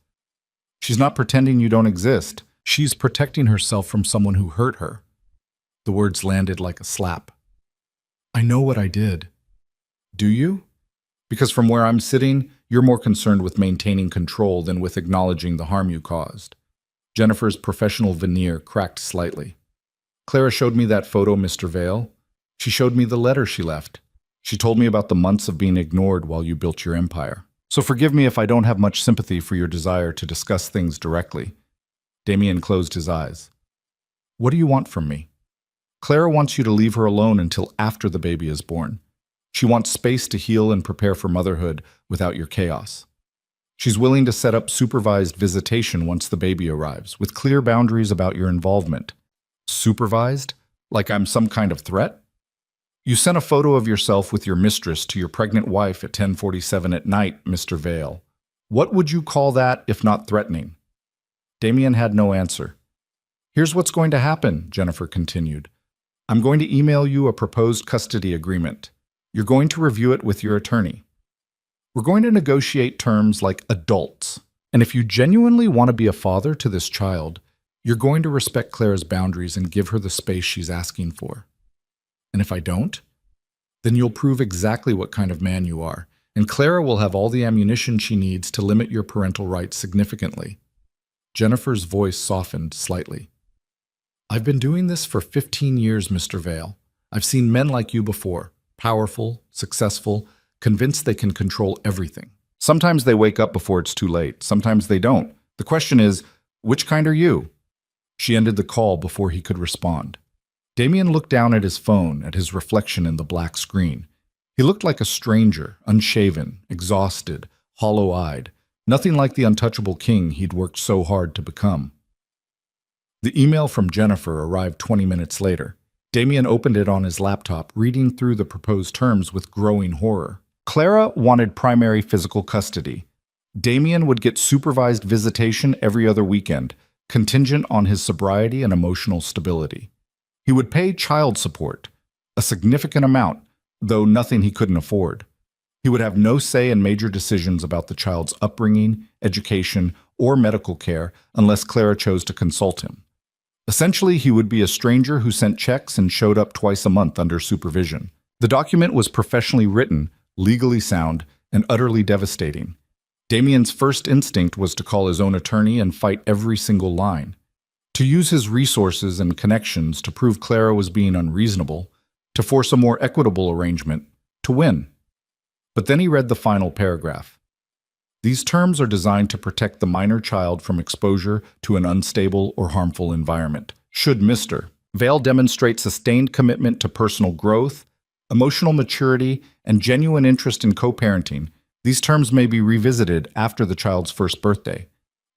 "She's not pretending you don't exist. She's protecting herself from someone who hurt her." The words landed like a slap. "I know what I did." "Do you? Because from where I'm sitting, you're more concerned with maintaining control than with acknowledging the harm you caused." Jennifer's professional veneer cracked slightly. "Clara showed me that photo, Mr. Vale. She showed me the letter she left. She told me about the months of being ignored while you built your empire. So forgive me if I don't have much sympathy for your desire to discuss things directly." Damien closed his eyes. "What do you want from me?" "Clara wants you to leave her alone until after the baby is born. She wants space to heal and prepare for motherhood without your chaos. She's willing to set up supervised visitation once the baby arrives, with clear boundaries about your involvement." "Supervised? Like I'm some kind of threat?" "You sent a photo of yourself with your mistress to your pregnant wife at 10:47 at night, Mr. Vale. What would you call that if not threatening?" Damien had no answer. "Here's what's going to happen," Jennifer continued. "I'm going to email you a proposed custody agreement. You're going to review it with your attorney." We're going to negotiate terms like adults. And if you genuinely want to be a father to this child, you're going to respect Clara's boundaries and give her the space she's asking for. And if I don't, then you'll prove exactly what kind of man you are, and Clara will have all the ammunition she needs to limit your parental rights significantly. Jennifer's voice softened slightly. I've been doing this for 15 years, Mr. Vale. I've seen men like you before, powerful, successful, convinced they can control everything. Sometimes they wake up before it's too late. Sometimes they don't. The question is, which kind are you? She ended the call before he could respond. Damien looked down at his phone, at his reflection in the black screen. He looked like a stranger, unshaven, exhausted, hollow-eyed, nothing like the untouchable king he'd worked so hard to become. The email from Jennifer arrived 20 minutes later. Damien opened it on his laptop, reading through the proposed terms with growing horror. Clara wanted primary physical custody. Damien would get supervised visitation every other weekend, contingent on his sobriety and emotional stability. He would pay child support, a significant amount, though nothing he couldn't afford. He would have no say in major decisions about the child's upbringing, education, or medical care unless Clara chose to consult him. Essentially, he would be a stranger who sent checks and showed up twice a month under supervision. The document was professionally written, legally sound, and utterly devastating. Damien's first instinct was to call his own attorney and fight every single line, to use his resources and connections to prove Clara was being unreasonable, to force a more equitable arrangement, to win. But then he read the final paragraph. These terms are designed to protect the minor child from exposure to an unstable or harmful environment. Should Mr. Vale demonstrate sustained commitment to personal growth, emotional maturity, and genuine interest in co-parenting, these terms may be revisited after the child's first birthday.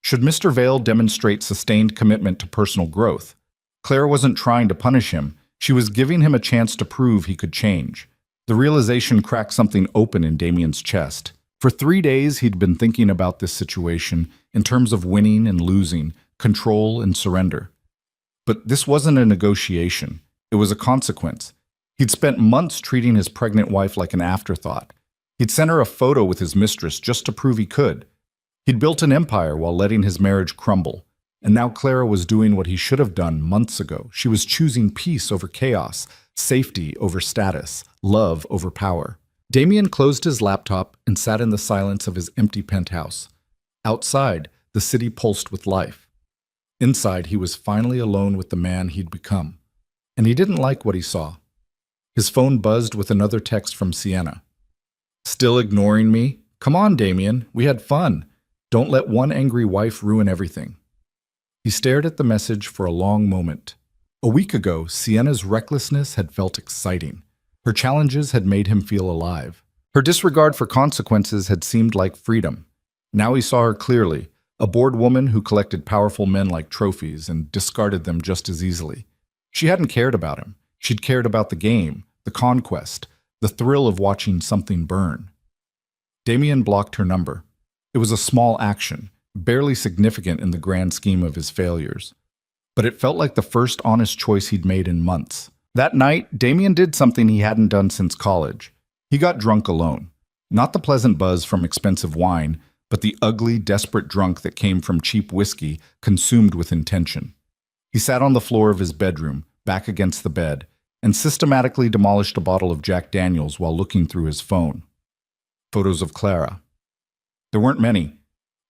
Should Mr. Vale demonstrate sustained commitment to personal growth, Clara wasn't trying to punish him. She was giving him a chance to prove he could change. The realization cracked something open in Damien's chest. For 3 days, he'd been thinking about this situation in terms of winning and losing, control and surrender. But this wasn't a negotiation. It was a consequence. He'd spent months treating his pregnant wife like an afterthought. He'd sent her a photo with his mistress just to prove he could. He'd built an empire while letting his marriage crumble. And now Clara was doing what he should have done months ago. She was choosing peace over chaos, safety over status, love over power. Damien closed his laptop and sat in the silence of his empty penthouse. Outside, the city pulsed with life. Inside, he was finally alone with the man he'd become. And he didn't like what he saw. His phone buzzed with another text from Sienna. Still ignoring me? Come on, Damien. We had fun. Don't let one angry wife ruin everything. He stared at the message for a long moment. A week ago, Sienna's recklessness had felt exciting. Her challenges had made him feel alive. Her disregard for consequences had seemed like freedom. Now he saw her clearly, a bored woman who collected powerful men like trophies and discarded them just as easily. She hadn't cared about him. She'd cared about the game, the conquest, the thrill of watching something burn. Damien blocked her number. It was a small action, barely significant in the grand scheme of his failures. But it felt like the first honest choice he'd made in months. That night, Damien did something he hadn't done since college. He got drunk alone. Not the pleasant buzz from expensive wine, but the ugly, desperate drunk that came from cheap whiskey consumed with intention. He sat on the floor of his bedroom, back against the bed, and systematically demolished a bottle of Jack Daniels while looking through his phone. Photos of Clara. There weren't many.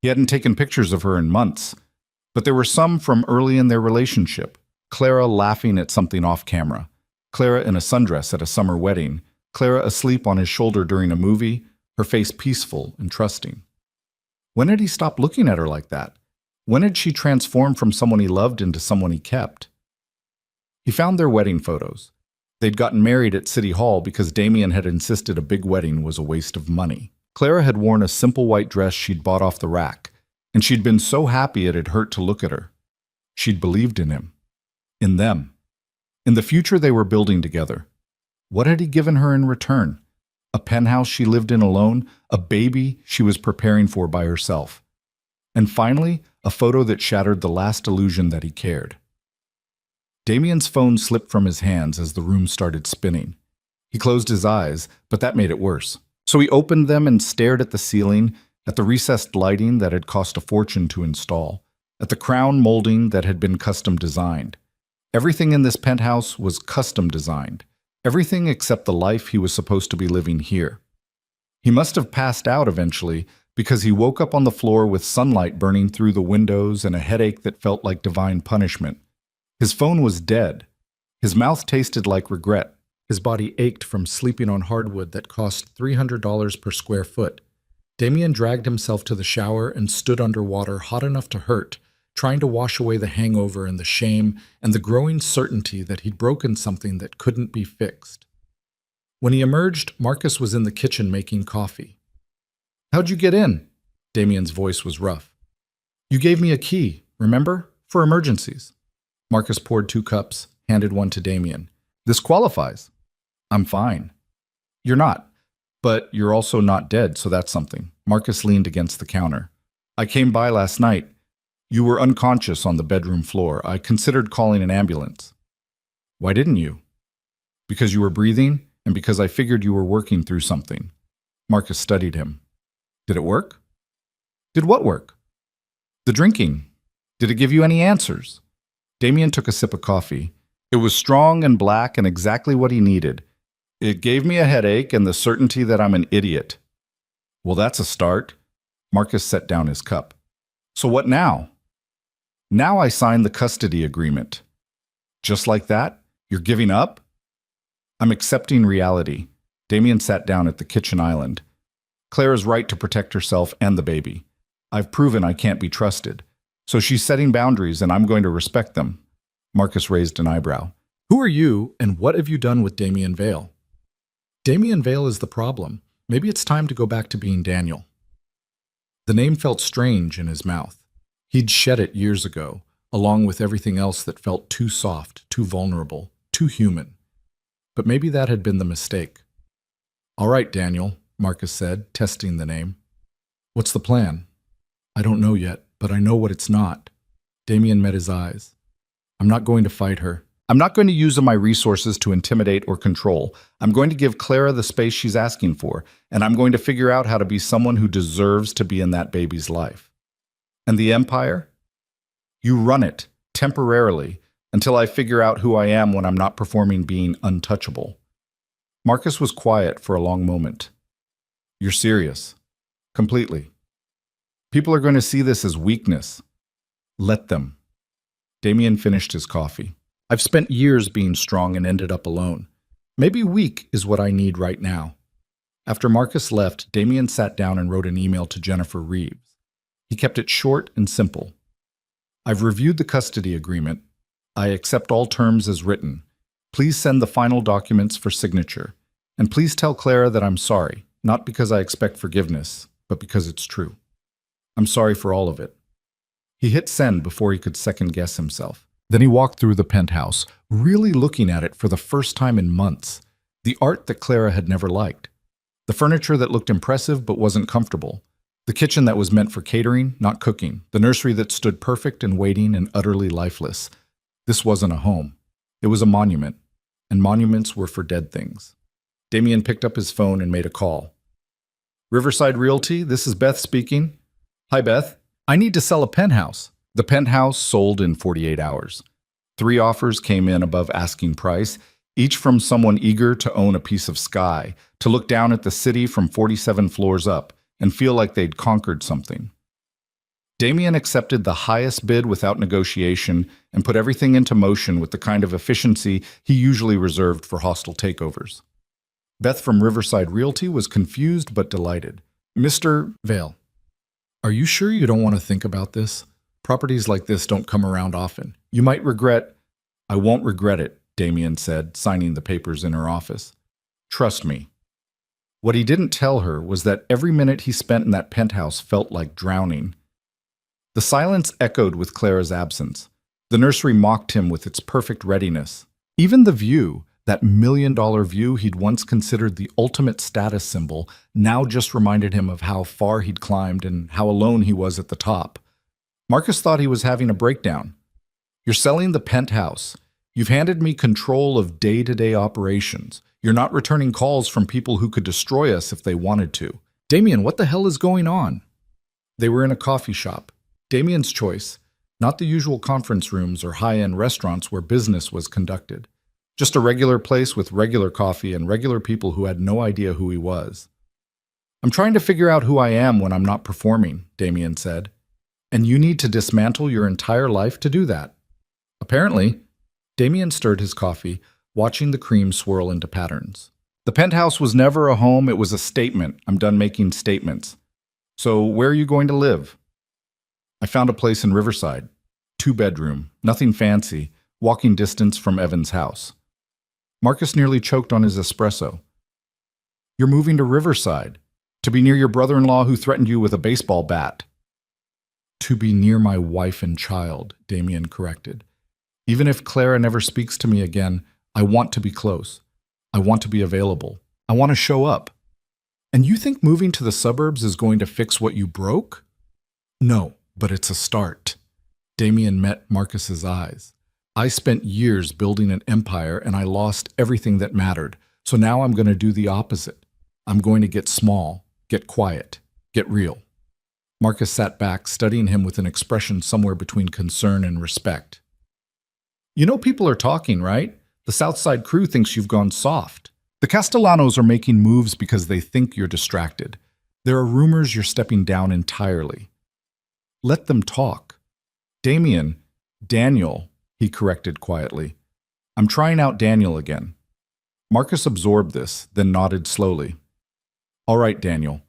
He hadn't taken pictures of her in months, but there were some from early in their relationship. Clara laughing at something off camera. Clara in a sundress at a summer wedding. Clara asleep on his shoulder during a movie, her face peaceful and trusting. When had he stopped looking at her like that? When had she transformed from someone he loved into someone he kept? He found their wedding photos. They'd gotten married at City Hall because Damien had insisted a big wedding was a waste of money. Clara had worn a simple white dress she'd bought off the rack, and she'd been so happy it had hurt to look at her. She'd believed in him. In them. In the future they were building together. What had he given her in return? A penthouse she lived in alone, a baby she was preparing for by herself. And finally, a photo that shattered the last illusion that he cared. Damien's phone slipped from his hands as the room started spinning. He closed his eyes, but that made it worse. So he opened them and stared at the ceiling, at the recessed lighting that had cost a fortune to install, at the crown molding that had been custom designed. Everything in this penthouse was custom designed. Everything except the life he was supposed to be living here. He must have passed out eventually because he woke up on the floor with sunlight burning through the windows and a headache that felt like divine punishment. His phone was dead. His mouth tasted like regret. His body ached from sleeping on hardwood that cost $300 per square foot. Damien dragged himself to the shower and stood under water hot enough to hurt, trying to wash away the hangover and the shame and the growing certainty that he'd broken something that couldn't be fixed. When he emerged, Marcus was in the kitchen making coffee. "How'd you get in?" Damien's voice was rough. "You gave me a key, remember? For emergencies." Marcus poured 2 cups, handed one to Damien. "This qualifies." "I'm fine." "You're not. But you're also not dead, so that's something." Marcus leaned against the counter. "I came by last night. You were unconscious on the bedroom floor. I considered calling an ambulance." "Why didn't you?" "Because you were breathing, and because I figured you were working through something." Marcus studied him. "Did it work?" "Did what work?" "The drinking. Did it give you any answers?" Damien took a sip of coffee. It was strong and black and exactly what he needed. "It gave me a headache and the certainty that I'm an idiot." "Well, that's a start." Marcus set down his cup. "So what now?" "Now I signed the custody agreement." "Just like that? You're giving up?" "I'm accepting reality." Damien sat down at the kitchen island. "Clara's right to protect herself and the baby. I've proven I can't be trusted. So she's setting boundaries and I'm going to respect them." Marcus raised an eyebrow. "Who are you and what have you done with Damien Vale?" "Damien Vale is the problem. Maybe it's time to go back to being Daniel." The name felt strange in his mouth. He'd shed it years ago, along with everything else that felt too soft, too vulnerable, too human. But maybe that had been the mistake. "All right, Daniel," Marcus said, testing the name. "What's the plan?" "I don't know yet, but I know what it's not." Damien met his eyes. "I'm not going to fight her. I'm not going to use my resources to intimidate or control. I'm going to give Clara the space she's asking for, and I'm going to figure out how to be someone who deserves to be in that baby's life." "And the empire?" "You run it, temporarily, until I figure out who I am when I'm not performing being untouchable." Marcus was quiet for a long moment. "You're serious?" "Completely." "People are going to see this as weakness." "Let them." Damien finished his coffee. "I've spent years being strong and ended up alone. Maybe weak is what I need right now." After Marcus left, Damien sat down and wrote an email to Jennifer Reeves. He kept it short and simple. "I've reviewed the custody agreement. I accept all terms as written. Please send the final documents for signature. And please tell Clara that I'm sorry, not because I expect forgiveness, but because it's true. I'm sorry for all of it." He hit send before he could second-guess himself. Then he walked through the penthouse, really looking at it for the first time in months. The art that Clara had never liked. The furniture that looked impressive but wasn't comfortable. The kitchen that was meant for catering, not cooking. The nursery that stood perfect and waiting and utterly lifeless. This wasn't a home. It was a monument. And monuments were for dead things. Damien picked up his phone and made a call. "Riverside Realty, this is Beth speaking." "Hi, Beth. I need to sell a penthouse." The penthouse sold in 48 hours. 3 offers came in above asking price, each from someone eager to own a piece of sky, to look down at the city from 47 floors up and feel like they'd conquered something. Damien accepted the highest bid without negotiation and put everything into motion with the kind of efficiency he usually reserved for hostile takeovers. Beth from Riverside Realty was confused but delighted. "Mr. Vale, are you sure you don't want to think about this? Properties like this don't come around often. You might regret—" "I won't regret it," Damien said, signing the papers in her office. "Trust me." What he didn't tell her was that every minute he spent in that penthouse felt like drowning. The silence echoed with Clara's absence. The nursery mocked him with its perfect readiness. Even the view, that $1 million view he'd once considered the ultimate status symbol, now just reminded him of how far he'd climbed and how alone he was at the top. Marcus thought he was having a breakdown. "You're selling the penthouse. You've handed me control of day-to-day operations. You're not returning calls from people who could destroy us if they wanted to. Damien, what the hell is going on? They were in a coffee shop. Damien's choice, not the usual conference rooms or high-end restaurants where business was conducted. Just a regular place with regular coffee and regular people who had no idea who he was. I'm trying to figure out who I am when I'm not performing, Damien said. And you need to dismantle your entire life to do that. Apparently, Damien stirred his coffee, watching the cream swirl into patterns. The penthouse was never a home, it was a statement. I'm done making statements. So where are you going to live? I found a place in Riverside. 2-bedroom, nothing fancy, walking distance from Evan's house. Marcus nearly choked on his espresso. You're moving to Riverside, to be near your brother-in-law who threatened you with a baseball bat. To be near my wife and child, Damien corrected. Even if Clara never speaks to me again, I want to be close. I want to be available. I want to show up. And you think moving to the suburbs is going to fix what you broke? No, but it's a start. Damien met Marcus's eyes. I spent years building an empire and I lost everything that mattered. So now I'm going to do the opposite. I'm going to get small, get quiet, get real. Marcus sat back, studying him with an expression somewhere between concern and respect. You know people are talking, right? The Southside crew thinks you've gone soft. The Castellanos are making moves because they think you're distracted. There are rumors you're stepping down entirely. Let them talk. Daniel, he corrected quietly. I'm trying out Daniel again. Marcus absorbed this, then nodded slowly. All right, Daniel,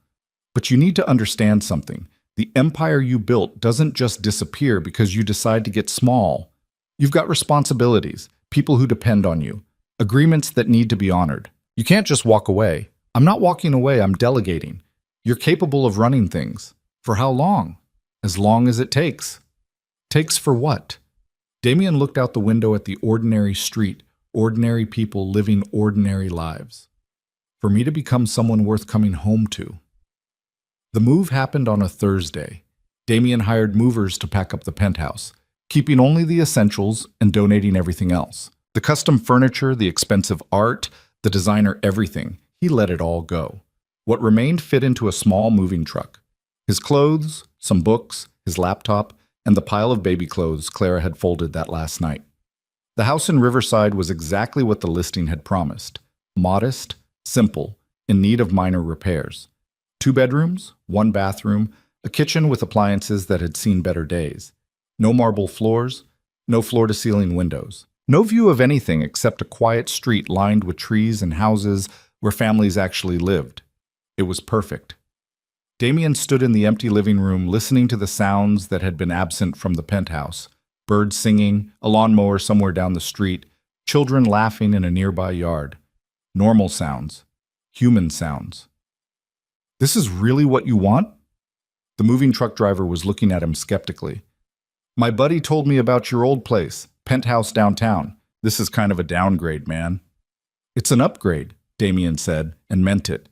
but you need to understand something. The empire you built doesn't just disappear because you decide to get small. You've got responsibilities, people who depend on you, agreements that need to be honored. You can't just walk away. I'm not walking away, I'm delegating. You're capable of running things. For how long? As long as it takes. Takes for what? Damien looked out the window at the ordinary street, ordinary people living ordinary lives. For me to become someone worth coming home to. The move happened on a Thursday. Damien hired movers to pack up the penthouse, keeping only the essentials and donating everything else. The custom furniture, the expensive art, the designer everything, he let it all go. What remained fit into a small moving truck. His clothes, some books, his laptop, and the pile of baby clothes Clara had folded that last night. The house in Riverside was exactly what the listing had promised. Modest, simple, in need of minor repairs. 2 bedrooms, 1 bathroom, a kitchen with appliances that had seen better days. No marble floors, no floor-to-ceiling windows. No view of anything except a quiet street lined with trees and houses where families actually lived. It was perfect. Damien stood in the empty living room listening to the sounds that had been absent from the penthouse. Birds singing, a lawnmower somewhere down the street, children laughing in a nearby yard. Normal sounds. Human sounds. This is really what you want? The moving truck driver was looking at him skeptically. My buddy told me about your old place, penthouse downtown. This is kind of a downgrade, man. It's an upgrade, Damien said, and meant it.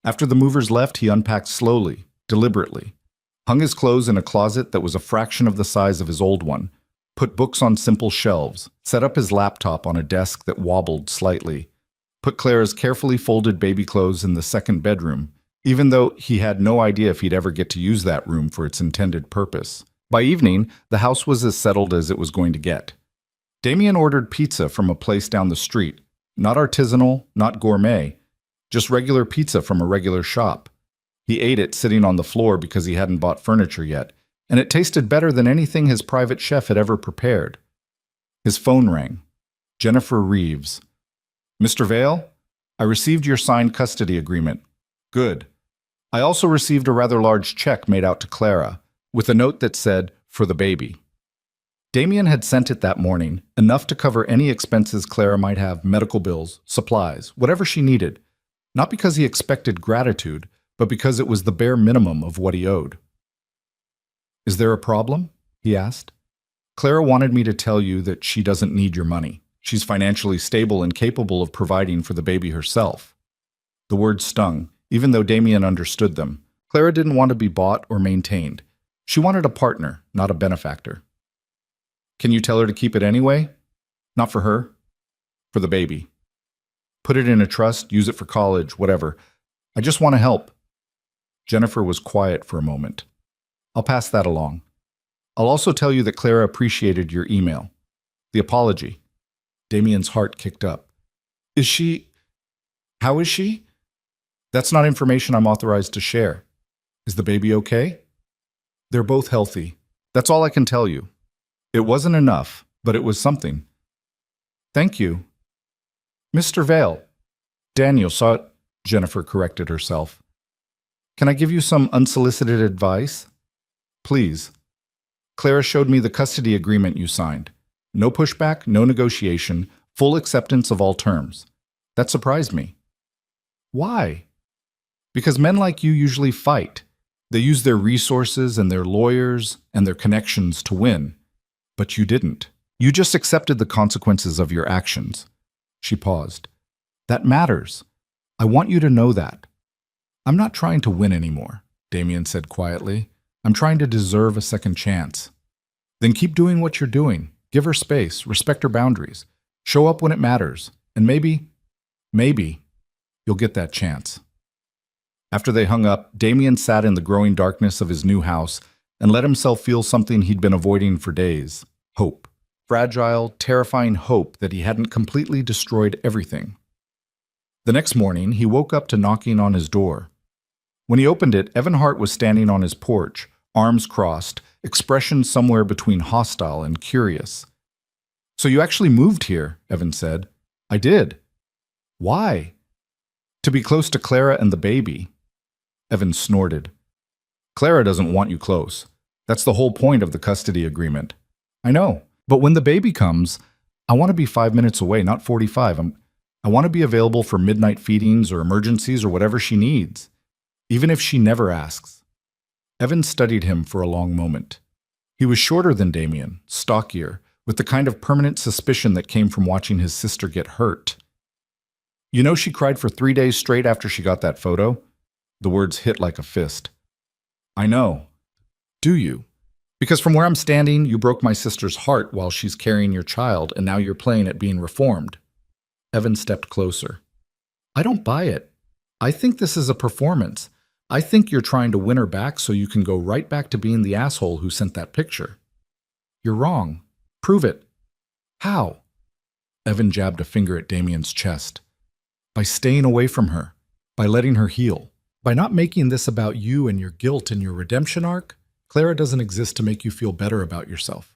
After the movers left, he unpacked slowly, deliberately, hung his clothes in a closet that was a fraction of the size of his old one, put books on simple shelves, set up his laptop on a desk that wobbled slightly, put Clara's carefully folded baby clothes in the second bedroom, even though he had no idea if he'd ever get to use that room for its intended purpose. By evening, the house was as settled as it was going to get. Damien ordered pizza from a place down the street, not artisanal, not gourmet, just regular pizza from a regular shop. He ate it sitting on the floor because he hadn't bought furniture yet, and it tasted better than anything his private chef had ever prepared. His phone rang. Jennifer Reeves. Mr. Vale, I received your signed custody agreement. Good. I also received a rather large check made out to Clara, with a note that said, for the baby. Damien had sent it that morning, enough to cover any expenses Clara might have, medical bills, supplies, whatever she needed. Not because he expected gratitude, but because it was the bare minimum of what he owed. Is there a problem? He asked. Clara wanted me to tell you that she doesn't need your money. She's financially stable and capable of providing for the baby herself. The words stung, even though Damien understood them. Clara didn't want to be bought or maintained. She wanted a partner, not a benefactor. Can you tell her to keep it anyway? Not for her, for the baby. Put it in a trust, use it for college, whatever. I just want to help. Jennifer was quiet for a moment. I'll pass that along. I'll also tell you that Clara appreciated your email. The apology. Damien's heart kicked up. Is she? How is she? That's not information I'm authorized to share. Is the baby okay? They're both healthy. That's all I can tell you. It wasn't enough, but it was something. Thank you. Mr. Vale. Daniel saw it. Jennifer corrected herself. Can I give you some unsolicited advice? Please. Clara showed me the custody agreement you signed. No pushback, no negotiation, full acceptance of all terms. That surprised me. Why? Because men like you usually fight. They use their resources and their lawyers and their connections to win. But you didn't. You just accepted the consequences of your actions. She paused. That matters. I want you to know that. I'm not trying to win anymore, Damien said quietly. I'm trying to deserve a second chance. Then keep doing what you're doing. Give her space, respect her boundaries. Show up when it matters. And maybe, you'll get that chance. After they hung up, Damien sat in the growing darkness of his new house and let himself feel something he'd been avoiding for days. Hope. Fragile, terrifying hope that he hadn't completely destroyed everything. The next morning, he woke up to knocking on his door. When he opened it, Evan Hart was standing on his porch, arms crossed, expression somewhere between hostile and curious. So you actually moved here, Evan said. I did. Why? To be close to Clara and the baby. Evan snorted. Clara doesn't want you close. That's the whole point of the custody agreement. I know, but when the baby comes, I want to be 5 minutes away, not 45. I want to be available for midnight feedings or emergencies or whatever she needs, even if she never asks. Evan studied him for a long moment. He was shorter than Damien, stockier, with the kind of permanent suspicion that came from watching his sister get hurt. You know she cried for 3 days straight after she got that photo? The words hit like a fist. I know. Do you? Because from where I'm standing, you broke my sister's heart while she's carrying your child, and now you're playing at being reformed. Evan stepped closer. I don't buy it. I think this is a performance. I think you're trying to win her back so you can go right back to being the asshole who sent that picture. You're wrong. Prove it. How? Evan jabbed a finger at Damien's chest. By staying away from her. By letting her heal. By not making this about you and your guilt and your redemption arc. Clara doesn't exist to make you feel better about yourself.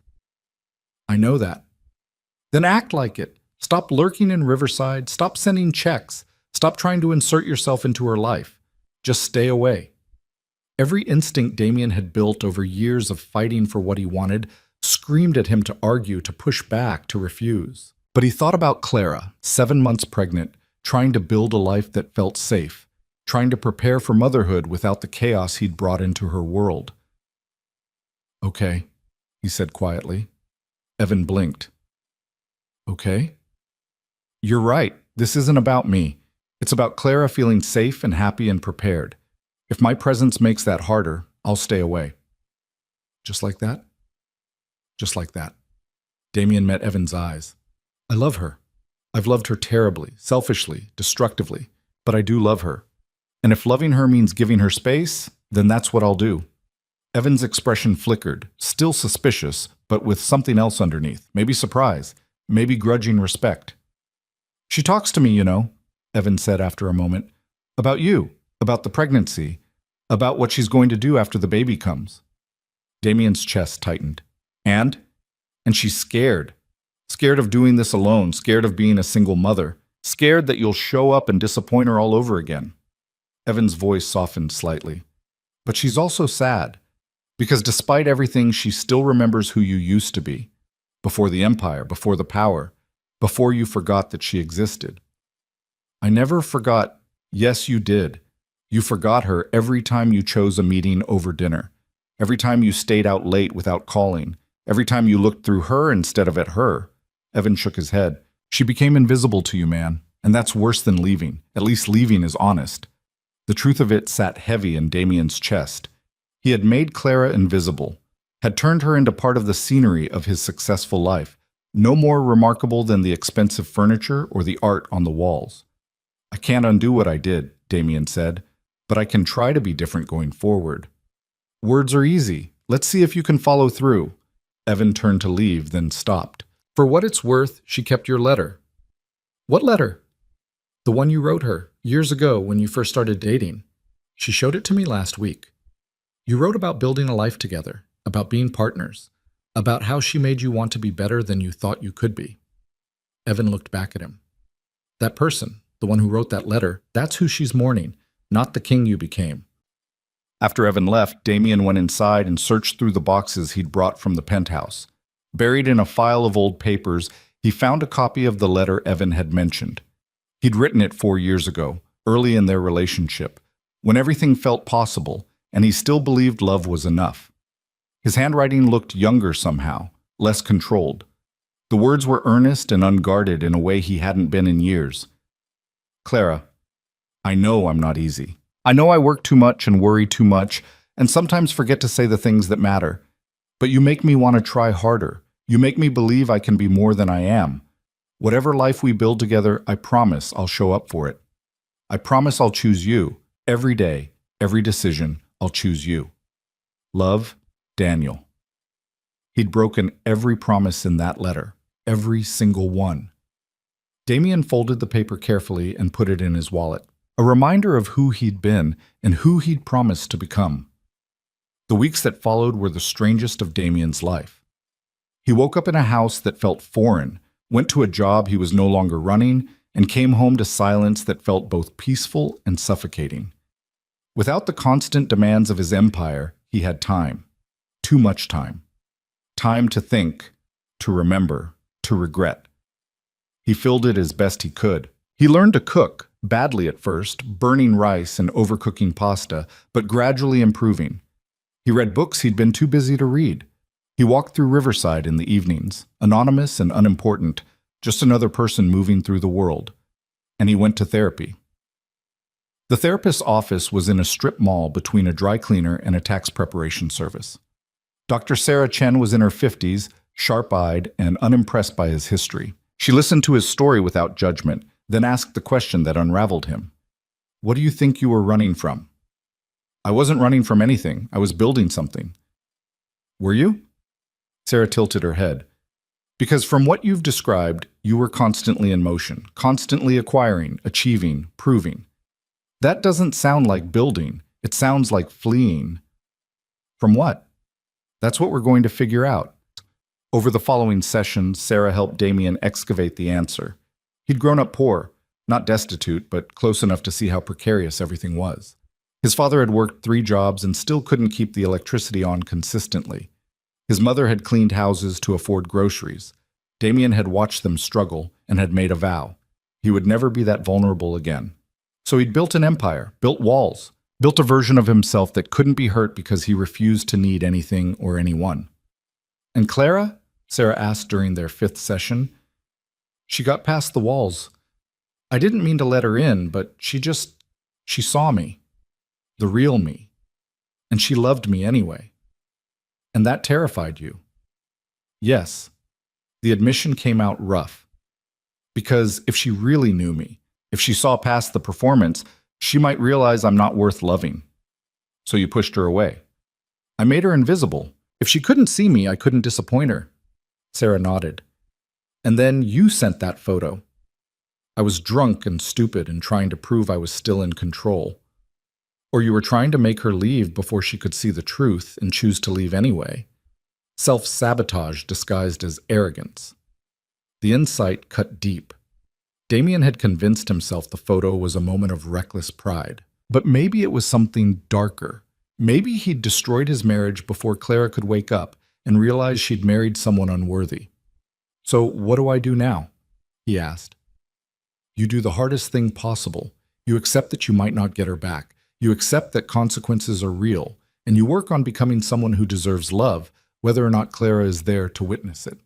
I know that. Then act like it. Stop lurking in Riverside. Stop sending checks. Stop trying to insert yourself into her life. Just stay away. Every instinct Damien had built over years of fighting for what he wanted screamed at him to argue, to push back, to refuse. But he thought about Clara, 7 months pregnant, trying to build a life that felt safe, trying to prepare for motherhood without the chaos he'd brought into her world. Okay, he said quietly. Evan blinked. Okay? You're right. This isn't about me. It's about Clara feeling safe and happy and prepared. If my presence makes that harder, I'll stay away. Just like that? Just like that. Damien met Evan's eyes. I love her. I've loved her terribly, selfishly, destructively, but I do love her. And if loving her means giving her space, then that's what I'll do. Evan's expression flickered, still suspicious, but with something else underneath. Maybe surprise, maybe grudging respect. She talks to me, you know, Evan said after a moment. About you, about the pregnancy, about what she's going to do after the baby comes. Damien's chest tightened. And she's scared. Scared of doing this alone, scared of being a single mother, scared that you'll show up and disappoint her all over again. Evan's voice softened slightly. But she's also sad, because despite everything, she still remembers who you used to be, before the empire, before the power, before you forgot that she existed. I never forgot. Yes, you did. You forgot her every time you chose a meeting over dinner, every time you stayed out late without calling, every time you looked through her instead of at her. Evan shook his head. She became invisible to you, man, and that's worse than leaving. At least leaving is honest. The truth of it sat heavy in Damien's chest. He had made Clara invisible, had turned her into part of the scenery of his successful life, No more remarkable than the expensive furniture or the art on the walls. I can't undo what I did, Damien said, but I can try to be different going forward. Words are easy. Let's see if you can follow through. Evan turned to leave, then stopped. For what it's worth, she kept your letter. What letter? The one you wrote her, years ago when you first started dating. She showed it to me last week. You wrote about building a life together, about being partners, about how she made you want to be better than you thought you could be. Evan looked back at him. That person, the one who wrote that letter, that's who she's mourning, not the king you became. After Evan left, Damien went inside and searched through the boxes he'd brought from the penthouse. Buried in a file of old papers, he found a copy of the letter Evan had mentioned. He'd written it 4 years ago, early in their relationship, when everything felt possible, and he still believed love was enough. His handwriting looked younger somehow, less controlled. The words were earnest and unguarded in a way he hadn't been in years. Clara, I know I'm not easy. I know I work too much and worry too much, and sometimes forget to say the things that matter. But you make me want to try harder. You make me believe I can be more than I am. Whatever life we build together, I promise I'll show up for it. I promise I'll choose you. Every day, every decision, I'll choose you. Love, Daniel. He'd broken every promise in that letter, every single one. Damien folded the paper carefully and put it in his wallet, a reminder of who he'd been and who he'd promised to become. The weeks that followed were the strangest of Damien's life. He woke up in a house that felt foreign, went to a job he was no longer running, and came home to silence that felt both peaceful and suffocating. Without the constant demands of his empire, he had time. Too much time. Time to think, to remember, to regret. He filled it as best he could. He learned to cook, badly at first, burning rice and overcooking pasta, but gradually improving. He read books he'd been too busy to read. He walked through Riverside in the evenings, anonymous and unimportant, just another person moving through the world. And he went to therapy. The therapist's office was in a strip mall between a dry cleaner and a tax preparation service. Dr. Sarah Chen was in her 50s, sharp-eyed and unimpressed by his history. She listened to his story without judgment, then asked the question that unraveled him. What do you think you were running from? I wasn't running from anything. I was building something. Were you? Sarah tilted her head. Because from what you've described, you were constantly in motion, constantly acquiring, achieving, proving. That doesn't sound like building. It sounds like fleeing. From what? That's what we're going to figure out. Over the following sessions, Sarah helped Damien excavate the answer. He'd grown up poor, not destitute, but close enough to see how precarious everything was. His father had worked 3 jobs and still couldn't keep the electricity on consistently. His mother had cleaned houses to afford groceries. Damien had watched them struggle and had made a vow. He would never be that vulnerable again. So he'd built an empire, built walls, built a version of himself that couldn't be hurt because he refused to need anything or anyone. And Clara? Sarah asked during their 5th session. She got past the walls. I didn't mean to let her in, but she saw me. The real me. And she loved me anyway. And that terrified you. Yes. The admission came out rough. Because if she really knew me, if she saw past the performance, she might realize I'm not worth loving. So you pushed her away. I made her invisible. If she couldn't see me, I couldn't disappoint her. Sarah nodded. And then you sent that photo. I was drunk and stupid and trying to prove I was still in control. Or you were trying to make her leave before she could see the truth and choose to leave anyway. Self-sabotage disguised as arrogance. The insight cut deep. Damien had convinced himself the photo was a moment of reckless pride. But maybe it was something darker. Maybe he'd destroyed his marriage before Clara could wake up and realize she'd married someone unworthy. So what do I do now? He asked. You do the hardest thing possible. You accept that you might not get her back. You accept that consequences are real, and you work on becoming someone who deserves love, whether or not Clara is there to witness it.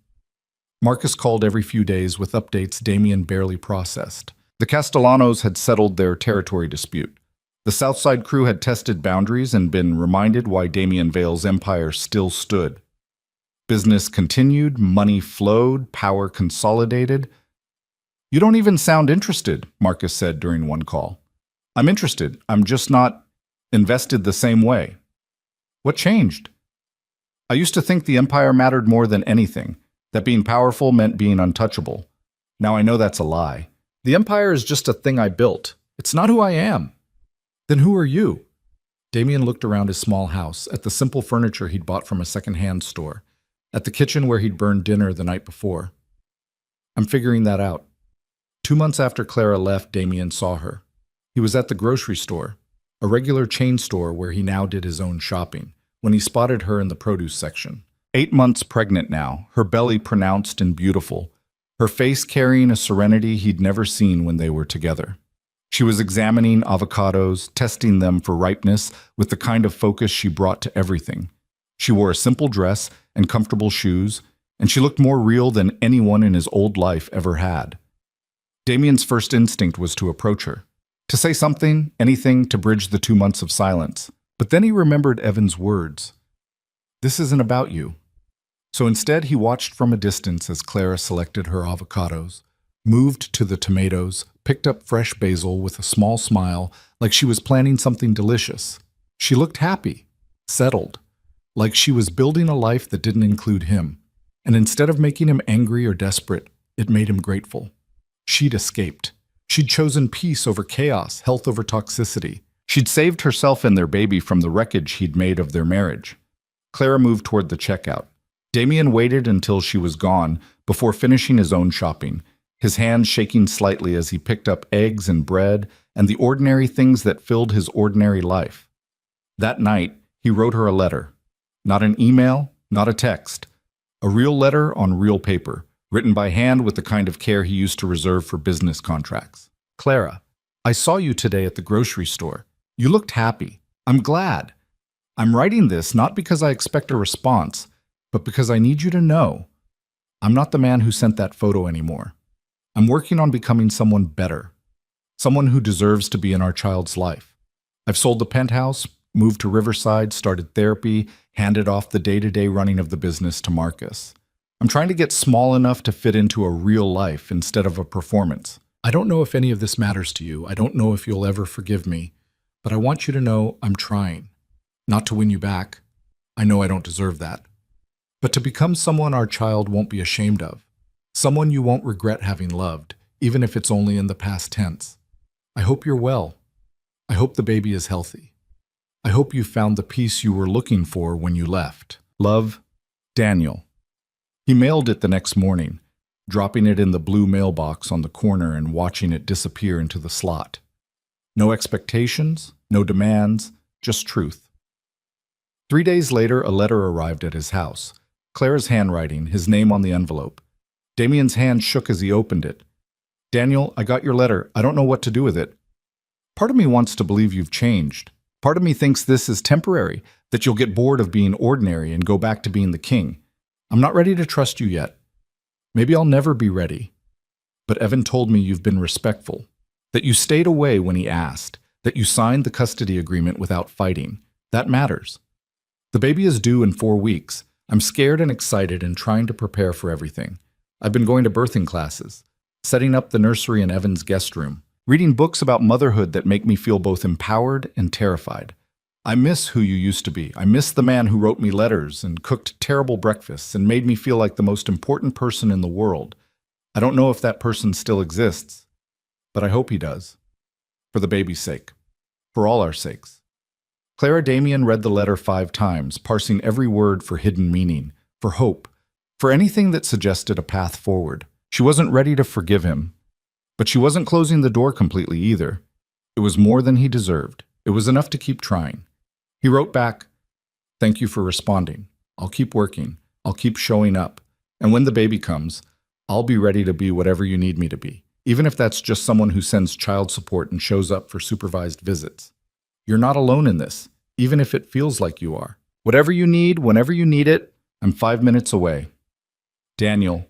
Marcus called every few days with updates Damien barely processed. The Castellanos had settled their territory dispute. The Southside crew had tested boundaries and been reminded why Damien Vale's empire still stood. Business continued, money flowed, power consolidated. You don't even sound interested, Marcus said during one call. I'm interested. I'm just not invested the same way. What changed? I used to think the empire mattered more than anything, that being powerful meant being untouchable. Now I know that's a lie. The empire is just a thing I built. It's not who I am. Then who are you? Damien looked around his small house, at the simple furniture he'd bought from a second-hand store, at the kitchen where he'd burned dinner the night before. I'm figuring that out. 2 months after Clara left, Damien saw her. He was at the grocery store, a regular chain store where he now did his own shopping, when he spotted her in the produce section. 8 months pregnant now, her belly pronounced and beautiful, her face carrying a serenity he'd never seen when they were together. She was examining avocados, testing them for ripeness with the kind of focus she brought to everything. She wore a simple dress and comfortable shoes, and she looked more real than anyone in his old life ever had. Damien's first instinct was to approach her, to say something, anything to bridge the 2 months of silence. But then he remembered Evan's words. This isn't about you. So instead, he watched from a distance as Clara selected her avocados, moved to the tomatoes, picked up fresh basil with a small smile, like she was planning something delicious. She looked happy, settled, like she was building a life that didn't include him. And instead of making him angry or desperate, it made him grateful. She'd escaped. She'd chosen peace over chaos, health over toxicity. She'd saved herself and their baby from the wreckage he'd made of their marriage. Clara moved toward the checkout. Damien waited until she was gone before finishing his own shopping, his hands shaking slightly as he picked up eggs and bread and the ordinary things that filled his ordinary life. That night, he wrote her a letter. Not an email, not a text. A real letter on real paper, written by hand with the kind of care he used to reserve for business contracts. Clara, I saw you today at the grocery store. You looked happy. I'm glad. I'm writing this not because I expect a response, but because I need you to know I'm not the man who sent that photo anymore. I'm working on becoming someone better, someone who deserves to be in our child's life. I've sold the penthouse, moved to Riverside, started therapy, handed off the day-to-day running of the business to Marcus. I'm trying to get small enough to fit into a real life instead of a performance. I don't know if any of this matters to you. I don't know if you'll ever forgive me, but I want you to know I'm trying. Not to win you back. I know I don't deserve that. But to become someone our child won't be ashamed of. Someone you won't regret having loved, even if it's only in the past tense. I hope you're well. I hope the baby is healthy. I hope you found the peace you were looking for when you left. Love, Daniel. He mailed it the next morning, dropping it in the blue mailbox on the corner and watching it disappear into the slot. No expectations, no demands, just truth. 3 days later, a letter arrived at his house. Clara's handwriting, his name on the envelope. Damien's hand shook as he opened it. Daniel, I got your letter. I don't know what to do with it. Part of me wants to believe you've changed. Part of me thinks this is temporary, that you'll get bored of being ordinary and go back to being the king. I'm not ready to trust you yet. Maybe I'll never be ready. But Evan told me you've been respectful, that you stayed away when he asked, that you signed the custody agreement without fighting. That matters. The baby is due in 4 weeks. I'm scared and excited and trying to prepare for everything. I've been going to birthing classes, setting up the nursery in Evan's guest room, reading books about motherhood that make me feel both empowered and terrified. I miss who you used to be. I miss the man who wrote me letters and cooked terrible breakfasts and made me feel like the most important person in the world. I don't know if that person still exists, but I hope he does. For the baby's sake. For all our sakes. Clara Damien read the letter 5 times, parsing every word for hidden meaning, for hope, for anything that suggested a path forward. She wasn't ready to forgive him, but she wasn't closing the door completely either. It was more than he deserved. It was enough to keep trying. He wrote back, "Thank you for responding. I'll keep working. I'll keep showing up. And when the baby comes, I'll be ready to be whatever you need me to be, even if that's just someone who sends child support and shows up for supervised visits. You're not alone in this, even if it feels like you are. Whatever you need, whenever you need it, I'm 5 minutes away. Daniel."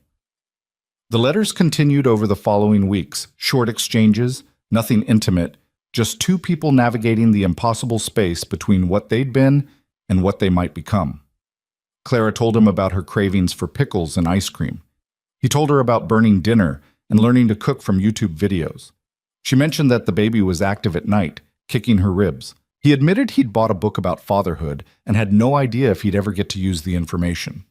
The letters continued over the following weeks, short exchanges, nothing intimate, just 2 people navigating the impossible space between what they'd been and what they might become. Clara told him about her cravings for pickles and ice cream. He told her about burning dinner and learning to cook from YouTube videos. She mentioned that the baby was active at night, kicking her ribs. He admitted he'd bought a book about fatherhood and had no idea if he'd ever get to use the information.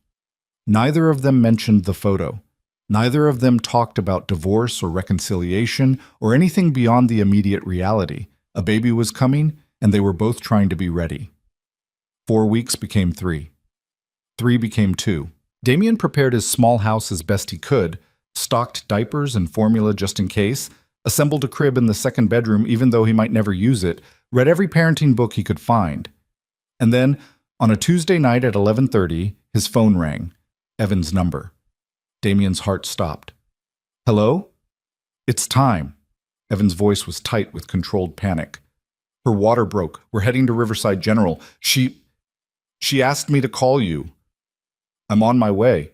Neither of them mentioned the photo. Neither of them talked about divorce or reconciliation or anything beyond the immediate reality. A baby was coming, and they were both trying to be ready. 4 weeks became 3. 3 became 2. Damien prepared his small house as best he could, stocked diapers and formula just in case, assembled a crib in the second bedroom even though he might never use it, read every parenting book he could find. And then, on a Tuesday night at 11:30, his phone rang. Evan's number. Damien's heart stopped. "Hello? It's time." Evan's voice was tight with controlled panic. "Her water broke. We're heading to Riverside General. She asked me to call you. I'm on my way."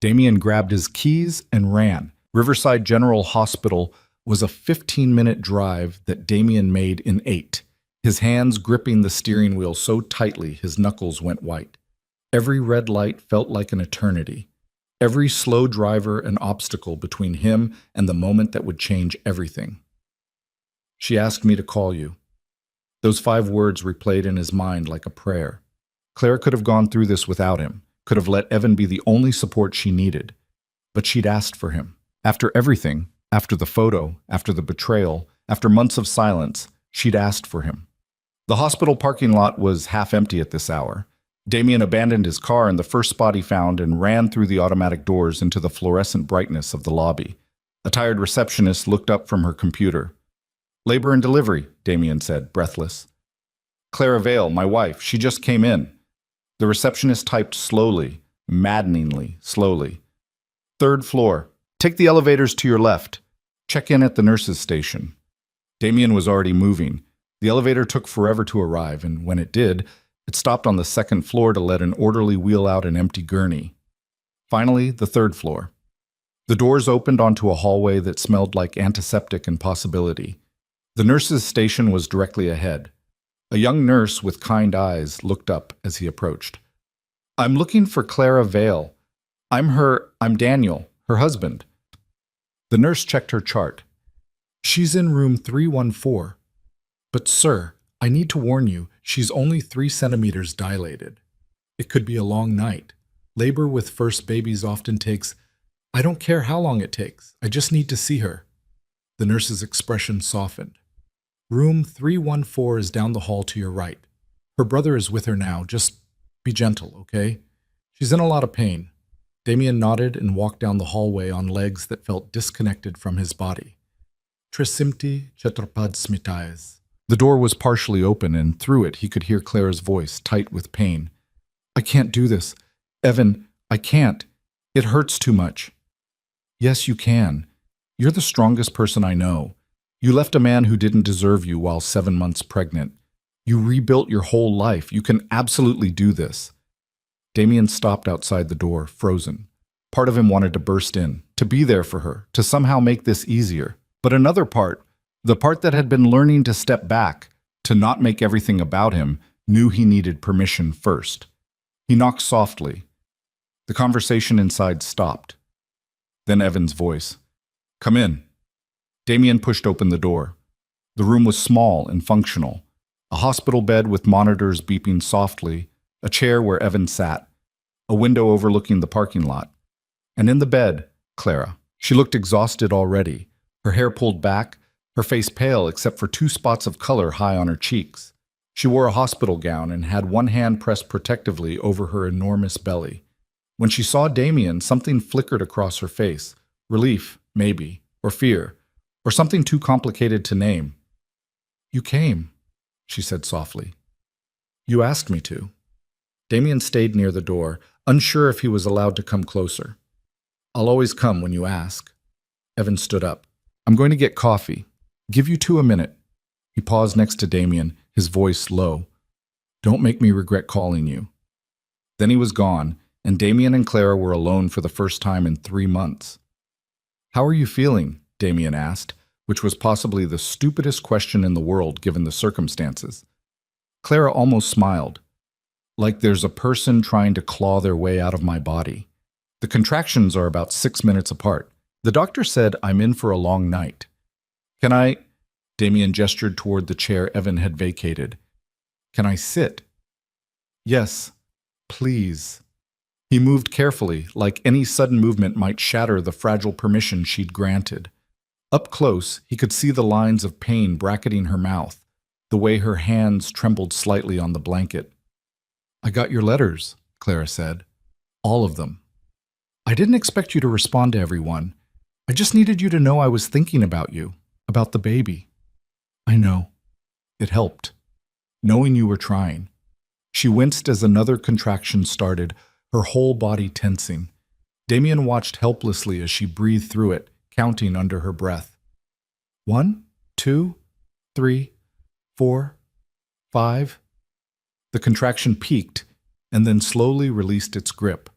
Damien grabbed his keys and ran. Riverside General Hospital was a 15-minute drive that Damien made in 8, his hands gripping the steering wheel so tightly his knuckles went white. Every red light felt like an eternity. Every slow driver an obstacle between him and the moment that would change everything. "She asked me to call you." Those 5 words replayed in his mind like a prayer. Clara could have gone through this without him, could have let Evan be the only support she needed. But she'd asked for him. After everything, after the photo, after the betrayal, after months of silence, she'd asked for him. The hospital parking lot was half empty at this hour. Damien abandoned his car in the first spot he found and ran through the automatic doors into the fluorescent brightness of the lobby. A tired receptionist looked up from her computer. "Labor and delivery," Damien said, breathless. "Clara Vale, my wife, she just came in." The receptionist typed slowly, maddeningly slowly. "3rd floor. Take the elevators to your left. Check in at the nurses' station." Damien was already moving. The elevator took forever to arrive, and when it did, it stopped on the 2nd floor to let an orderly wheel out an empty gurney. Finally, the 3rd floor. The doors opened onto a hallway that smelled like antiseptic and possibility. The nurses' station was directly ahead. A young nurse with kind eyes looked up as he approached. "I'm looking for Clara Vale. I'm Daniel, her husband." The nurse checked her chart. "She's in room 314. But sir, I need to warn you, she's only 3 centimeters dilated. It could be a long night. Labor with first babies often takes... I don't care how long it takes. I just need to see her." The nurse's expression softened. "Room 314 is down the hall to your right. Her brother is with her now. Just be gentle, okay? She's in a lot of pain." Damien nodded and walked down the hallway on legs that felt disconnected from his body. "Tresimti chetrapad smitayas." The door was partially open, and through it he could hear Clara's voice, tight with pain. "I can't do this. Evan, I can't. It hurts too much." "Yes, you can. You're the strongest person I know. You left a man who didn't deserve you while 7 months pregnant. You rebuilt your whole life. You can absolutely do this." Damien stopped outside the door, frozen. Part of him wanted to burst in, to be there for her, to somehow make this easier. But another part, the part that had been learning to step back, to not make everything about him, knew he needed permission first. He knocked softly. The conversation inside stopped. Then Evan's voice. "Come in." Damien pushed open the door. The room was small and functional. A hospital bed with monitors beeping softly, a chair where Evan sat, a window overlooking the parking lot. And in the bed, Clara. She looked exhausted already, her hair pulled back, her face pale except for 2 spots of color high on her cheeks. She wore a hospital gown and had one hand pressed protectively over her enormous belly. When she saw Damien, something flickered across her face. Relief, maybe, or fear, or something too complicated to name. "You came," she said softly. "You asked me to." Damien stayed near the door, unsure if he was allowed to come closer. "I'll always come when you ask." Evan stood up. "I'm going to get coffee. Give you 2 a minute." He paused next to Damien, his voice low. "Don't make me regret calling you." Then he was gone, and Damien and Clara were alone for the first time in 3 months. "How are you feeling?" Damien asked, which was possibly the stupidest question in the world given the circumstances. Clara almost smiled. like there's a person trying to claw their way out of my body. The contractions are about 6 minutes apart. The doctor said I'm in for a long night. Can I? Damien gestured toward the chair Evan had vacated. Can I sit? Yes, please. He moved carefully, like any sudden movement might shatter the fragile permission she'd granted. Up close, he could see the lines of pain bracketing her mouth, the way her hands trembled slightly on the blanket. I got your letters, Clara said. All of them. I didn't expect you to respond to everyone. I just needed you to know I was thinking about you, about the baby. I know. It helped. Knowing you were trying. She winced as another contraction started, her whole body tensing. Damien watched helplessly as she breathed through it, counting under her breath. 1, 2, 3, 4, 5. The contraction peaked and then slowly released its grip.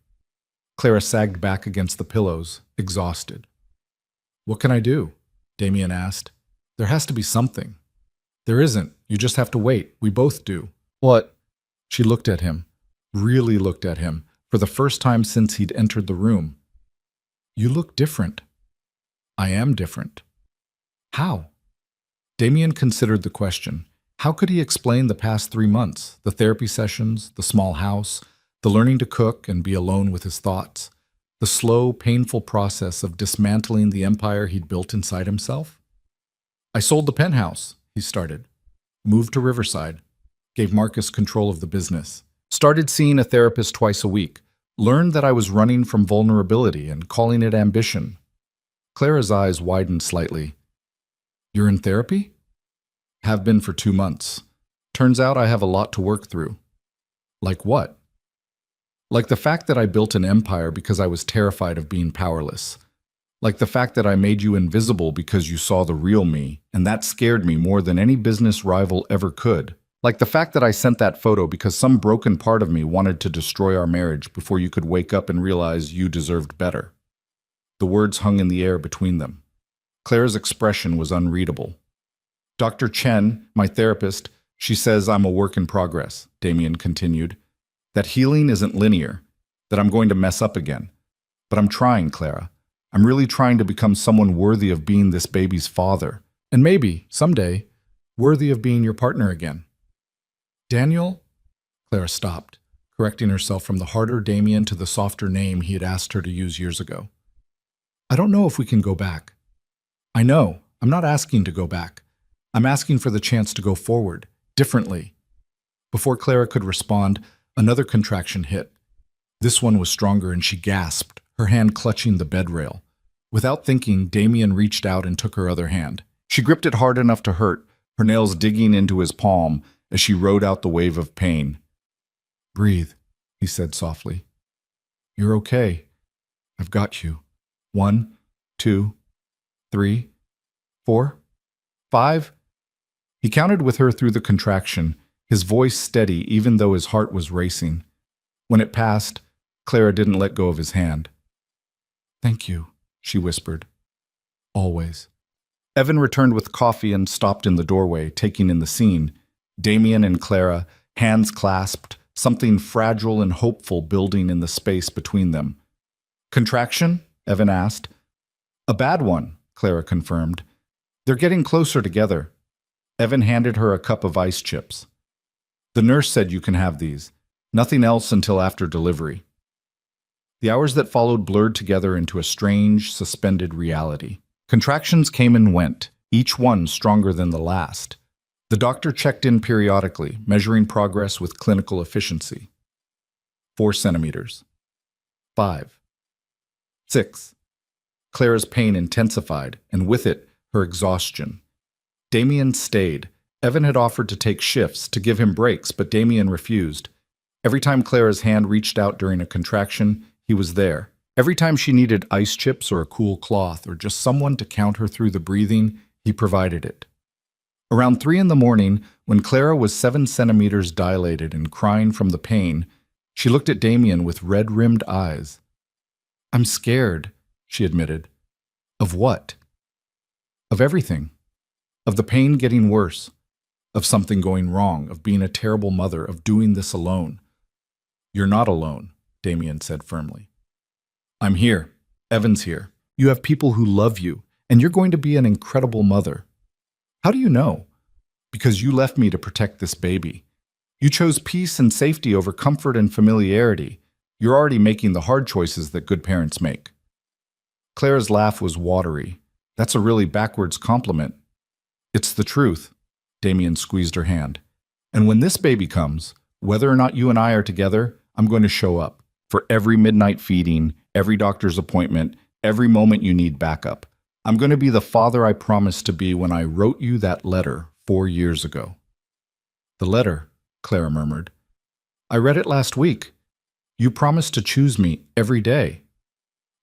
Clara sagged back against the pillows, exhausted. What can I do? Damien asked. There has to be something. There isn't. You just have to wait. We both do. What? She looked at him, really looked at him, for the first time since he'd entered the room. You look different. I am different. How? Damien considered the question. How could he explain the past 3 months, the therapy sessions, the small house, the learning to cook and be alone with his thoughts, the slow, painful process of dismantling the empire he'd built inside himself? I sold the penthouse, he started. Moved to Riverside. Gave Marcus control of the business. Started seeing a therapist twice a week. Learned that I was running from vulnerability and calling it ambition. Clara's eyes widened slightly. You're in therapy? Have been for 2 months. Turns out I have a lot to work through. Like what? Like the fact that I built an empire because I was terrified of being powerless. Like the fact that I made you invisible because you saw the real me, and that scared me more than any business rival ever could. Like the fact that I sent that photo because some broken part of me wanted to destroy our marriage before you could wake up and realize you deserved better. The words hung in the air between them. Clara's expression was unreadable. Dr. Chen, my therapist, she says I'm a work in progress, Damien continued. That healing isn't linear, that I'm going to mess up again. But I'm trying, Clara. I'm really trying to become someone worthy of being this baby's father. And maybe, someday, worthy of being your partner again. Daniel? Clara stopped, correcting herself from the harder Damien to the softer name he had asked her to use years ago. I don't know if we can go back. I know. I'm not asking to go back. I'm asking for the chance to go forward, differently. Before Clara could respond, another contraction hit. This one was stronger and she gasped, her hand clutching the bed rail. Without thinking, Damien reached out and took her other hand. She gripped it hard enough to hurt, her nails digging into his palm as she rode out the wave of pain. Breathe, he said softly. You're okay. I've got you. 1, 2, 3, 4, 5. He counted with her through the contraction, his voice steady even though his heart was racing. When it passed, Clara didn't let go of his hand. Thank you, she whispered. Always. Evan returned with coffee and stopped in the doorway, taking in the scene. Damien and Clara, hands clasped, something fragile and hopeful building in the space between them. Contraction? Evan asked. A bad one, Clara confirmed. They're getting closer together. Evan handed her a cup of ice chips. The nurse said you can have these. Nothing else until after delivery. The hours that followed blurred together into a strange, suspended reality. Contractions came and went, each one stronger than the last. The doctor checked in periodically, measuring progress with clinical efficiency. 4 centimeters. 5. 6. Clara's pain intensified, and with it, her exhaustion. Damien stayed. Evan had offered to take shifts, to give him breaks, but Damien refused. Every time Clara's hand reached out during a contraction, he was there. Every time she needed ice chips or a cool cloth or just someone to count her through the breathing, he provided it. Around 3 in the morning, when Clara was 7 centimeters dilated and crying from the pain, she looked at Damien with red-rimmed eyes. I'm scared, she admitted. Of what? Of everything. Of the pain getting worse. Of something going wrong, of being a terrible mother, of doing this alone. You're not alone, Damien said firmly. I'm here. Evan's here. You have people who love you, and you're going to be an incredible mother. How do you know? Because you left me to protect this baby. You chose peace and safety over comfort and familiarity. You're already making the hard choices that good parents make. Clara's laugh was watery. That's a really backwards compliment. It's the truth. Damien squeezed her hand. And when this baby comes, whether or not you and I are together, I'm going to show up. For every midnight feeding, every doctor's appointment, every moment you need backup. I'm going to be the father I promised to be when I wrote you that letter 4 years ago. The letter, Clara murmured. I read it last week. You promised to choose me every day.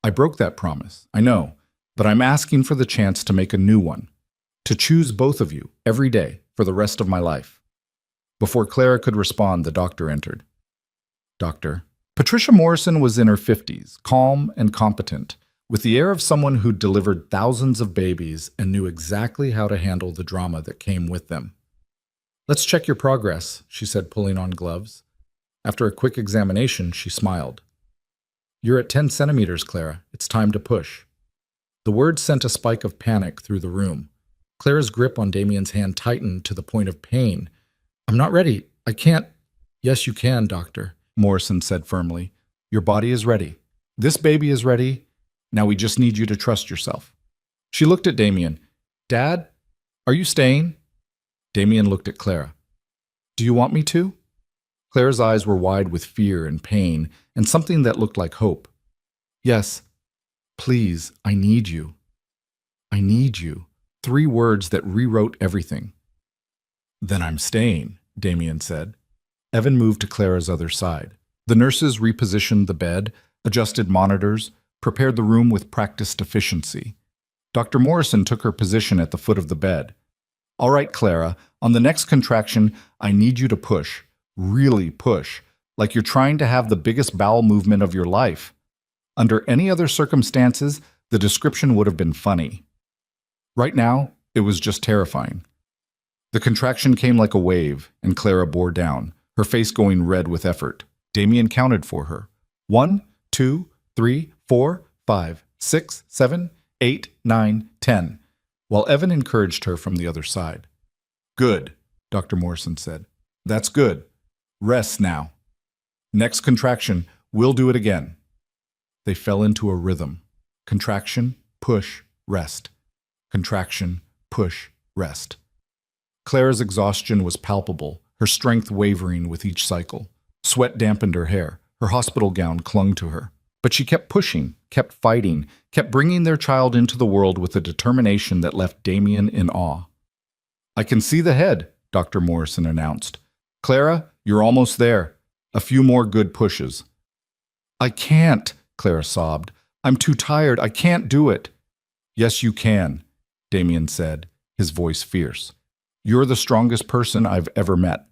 I broke that promise, I know, but I'm asking for the chance to make a new one. To choose both of you every day for the rest of my life. Before Clara could respond, the doctor entered. Doctor. Patricia Morrison was in her 50s, calm and competent, with the air of someone who'd delivered thousands of babies and knew exactly how to handle the drama that came with them. Let's check your progress, she said, pulling on gloves. After a quick examination, she smiled. You're at 10 centimeters, Clara. It's time to push. The word sent a spike of panic through the room. Clara's grip on Damien's hand tightened to the point of pain. I'm not ready. I can't. Yes, you can, doctor, Morrison said firmly. Your body is ready. This baby is ready. Now we just need you to trust yourself. She looked at Damien. Dad, are you staying? Damien looked at Clara. Do you want me to? Clara's eyes were wide with fear and pain and something that looked like hope. Yes. Please, I need you. I need you. 3 words that rewrote everything. Then I'm staying, Damien said. Evan moved to Clara's other side. The nurses repositioned the bed, adjusted monitors, prepared the room with practiced efficiency. Dr. Morrison took her position at the foot of the bed. All right, Clara, on the next contraction, I need you to push. Really push. Like you're trying to have the biggest bowel movement of your life. Under any other circumstances, the description would have been funny. Right now, it was just terrifying. The contraction came like a wave, and Clara bore down, her face going red with effort. Damien counted for her. 1, 2, 3, 4, 5, 6, 7, 8, 9, 10, while Evan encouraged her from the other side. Good, Dr. Morrison said. That's good. Rest now. Next contraction, we'll do it again. They fell into a rhythm. Contraction, push, rest. Contraction, push, rest. Clara's exhaustion was palpable, her strength wavering with each cycle. Sweat dampened her hair. Her hospital gown clung to her. But she kept pushing, kept fighting, kept bringing their child into the world with a determination that left Damien in awe. I can see the head, Dr. Morrison announced. Clara, you're almost there. A few more good pushes. I can't, Clara sobbed. I'm too tired. I can't do it. Yes, you can, Damien said, his voice fierce. You're the strongest person I've ever met.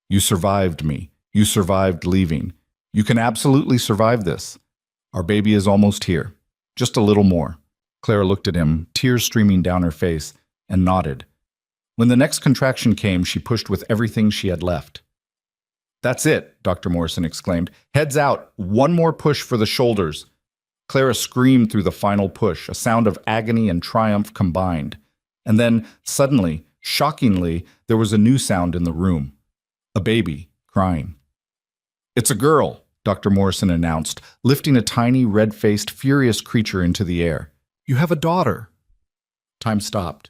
You survived me. You survived leaving. You can absolutely survive this. Our baby is almost here. Just a little more. Clara looked at him, tears streaming down her face, and nodded. When the next contraction came, she pushed with everything she had left. That's it, Dr. Morrison exclaimed. Heads out. One more push for the shoulders. Clara screamed through the final push, a sound of agony and triumph combined. And then, suddenly, shockingly, there was a new sound in the room. A baby crying. It's a girl, Dr. Morrison announced, lifting a tiny, red-faced, furious creature into the air. You have a daughter. Time stopped.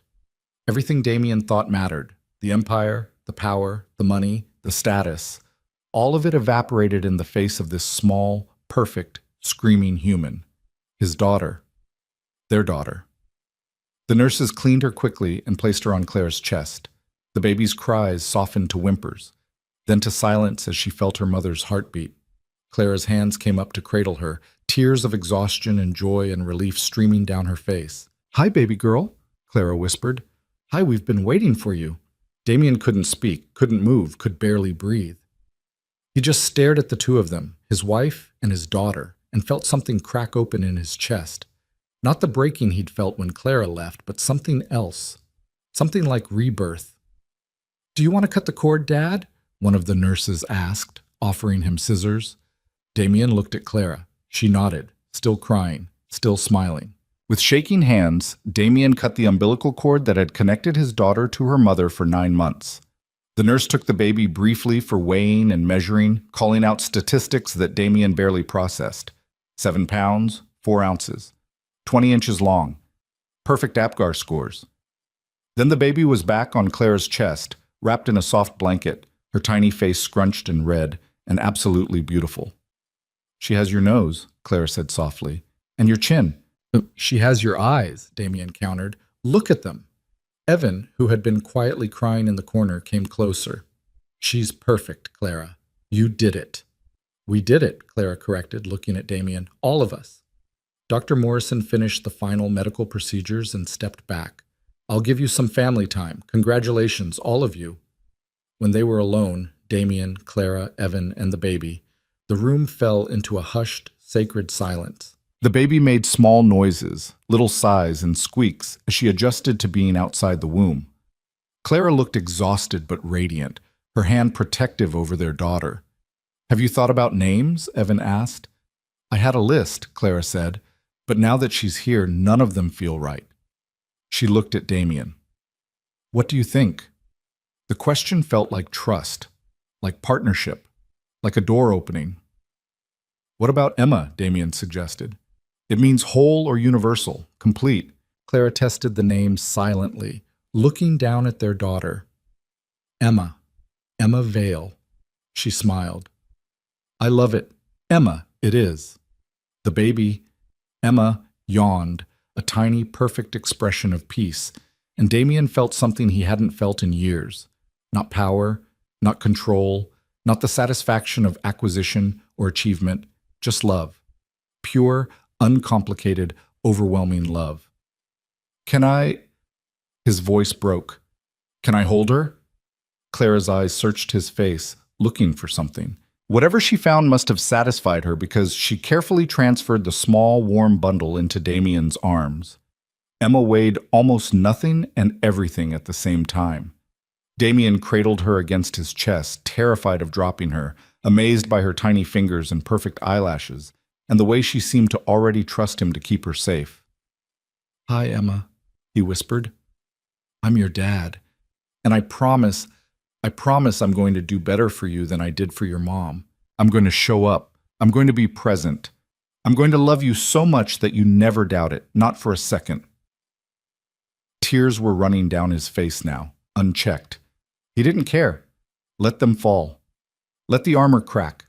Everything Damien thought mattered. The empire, the power, the money, the status. All of it evaporated in the face of this small, perfect, screaming human. His daughter. Their daughter. The nurses cleaned her quickly and placed her on Clara's chest. The baby's cries softened to whimpers, then to silence as she felt her mother's heartbeat. Clara's hands came up to cradle her, tears of exhaustion and joy and relief streaming down her face. Hi, baby girl, Clara whispered. Hi, we've been waiting for you. Damien couldn't speak, couldn't move, could barely breathe. He just stared at the two of them, his wife and his daughter, and felt something crack open in his chest. Not the breaking he'd felt when Clara left, but something else. Something like rebirth. Do you want to cut the cord, Dad? One of the nurses asked, offering him scissors. Damien looked at Clara. She nodded, still crying, still smiling. With shaking hands, Damien cut the umbilical cord that had connected his daughter to her mother for 9 months. The nurse took the baby briefly for weighing and measuring, calling out statistics that Damien barely processed. 7 pounds, 4 ounces, 20 inches long. Perfect APGAR scores. Then the baby was back on Clara's chest, wrapped in a soft blanket, her tiny face scrunched and red, and absolutely beautiful. "She has your nose," Clara said softly, "and your chin." "She has your eyes," Damien countered. "Look at them." Evan, who had been quietly crying in the corner, came closer. "She's perfect, Clara. You did it." "We did it," Clara corrected, looking at Damien. "All of us." Dr. Morrison finished the final medical procedures and stepped back. "I'll give you some family time. Congratulations, all of you." When they were alone, Damien, Clara, Evan, and the baby, the room fell into a hushed, sacred silence. The baby made small noises, little sighs and squeaks as she adjusted to being outside the womb. Clara looked exhausted but radiant, her hand protective over their daughter. "Have you thought about names?" Evan asked. "I had a list," Clara said, "but now that she's here, none of them feel right." She looked at Damien. "What do you think?" The question felt like trust, like partnership, like a door opening. "What about Emma?" Damien suggested. "It means whole or universal, complete." Clara tested the name silently, looking down at their daughter. "Emma. Emma Vale." She smiled. "I love it. Emma, it is." The baby, Emma, yawned, a tiny, perfect expression of peace, and Damien felt something he hadn't felt in years. Not power, not control, not the satisfaction of acquisition or achievement, just love. Pure, uncomplicated, overwhelming love. "Can I—" His voice broke. "Can I hold her?" Clara's eyes searched his face, looking for something. Whatever she found must have satisfied her because she carefully transferred the small, warm bundle into Damien's arms. Emma weighed almost nothing and everything at the same time. Damien cradled her against his chest, terrified of dropping her, amazed by her tiny fingers and perfect eyelashes, and the way she seemed to already trust him to keep her safe. "Hi, Emma," he whispered. "I'm your dad, and I promise I'm going to do better for you than I did for your mom. I'm going to show up. I'm going to be present. I'm going to love you so much that you never doubt it, not for a second." Tears were running down his face now, unchecked. He didn't care. Let them fall. Let the armor crack.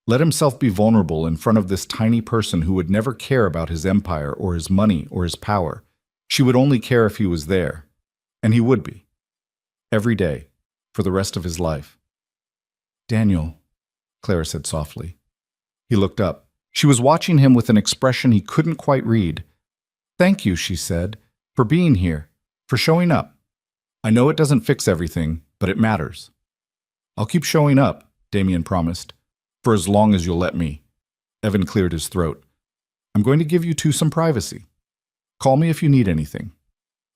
Let himself be vulnerable in front of this tiny person who would never care about his empire or his money or his power. She would only care if he was there. And he would be. Every day. For the rest of his life. "Daniel," Clara said softly. He looked up. She was watching him with an expression he couldn't quite read. "Thank you," she said, "for being here, for showing up. I know it doesn't fix everything, but it matters." "I'll keep showing up," Damien promised, "for as long as you'll let me." Evan cleared his throat. "I'm going to give you two some privacy. Call me if you need anything."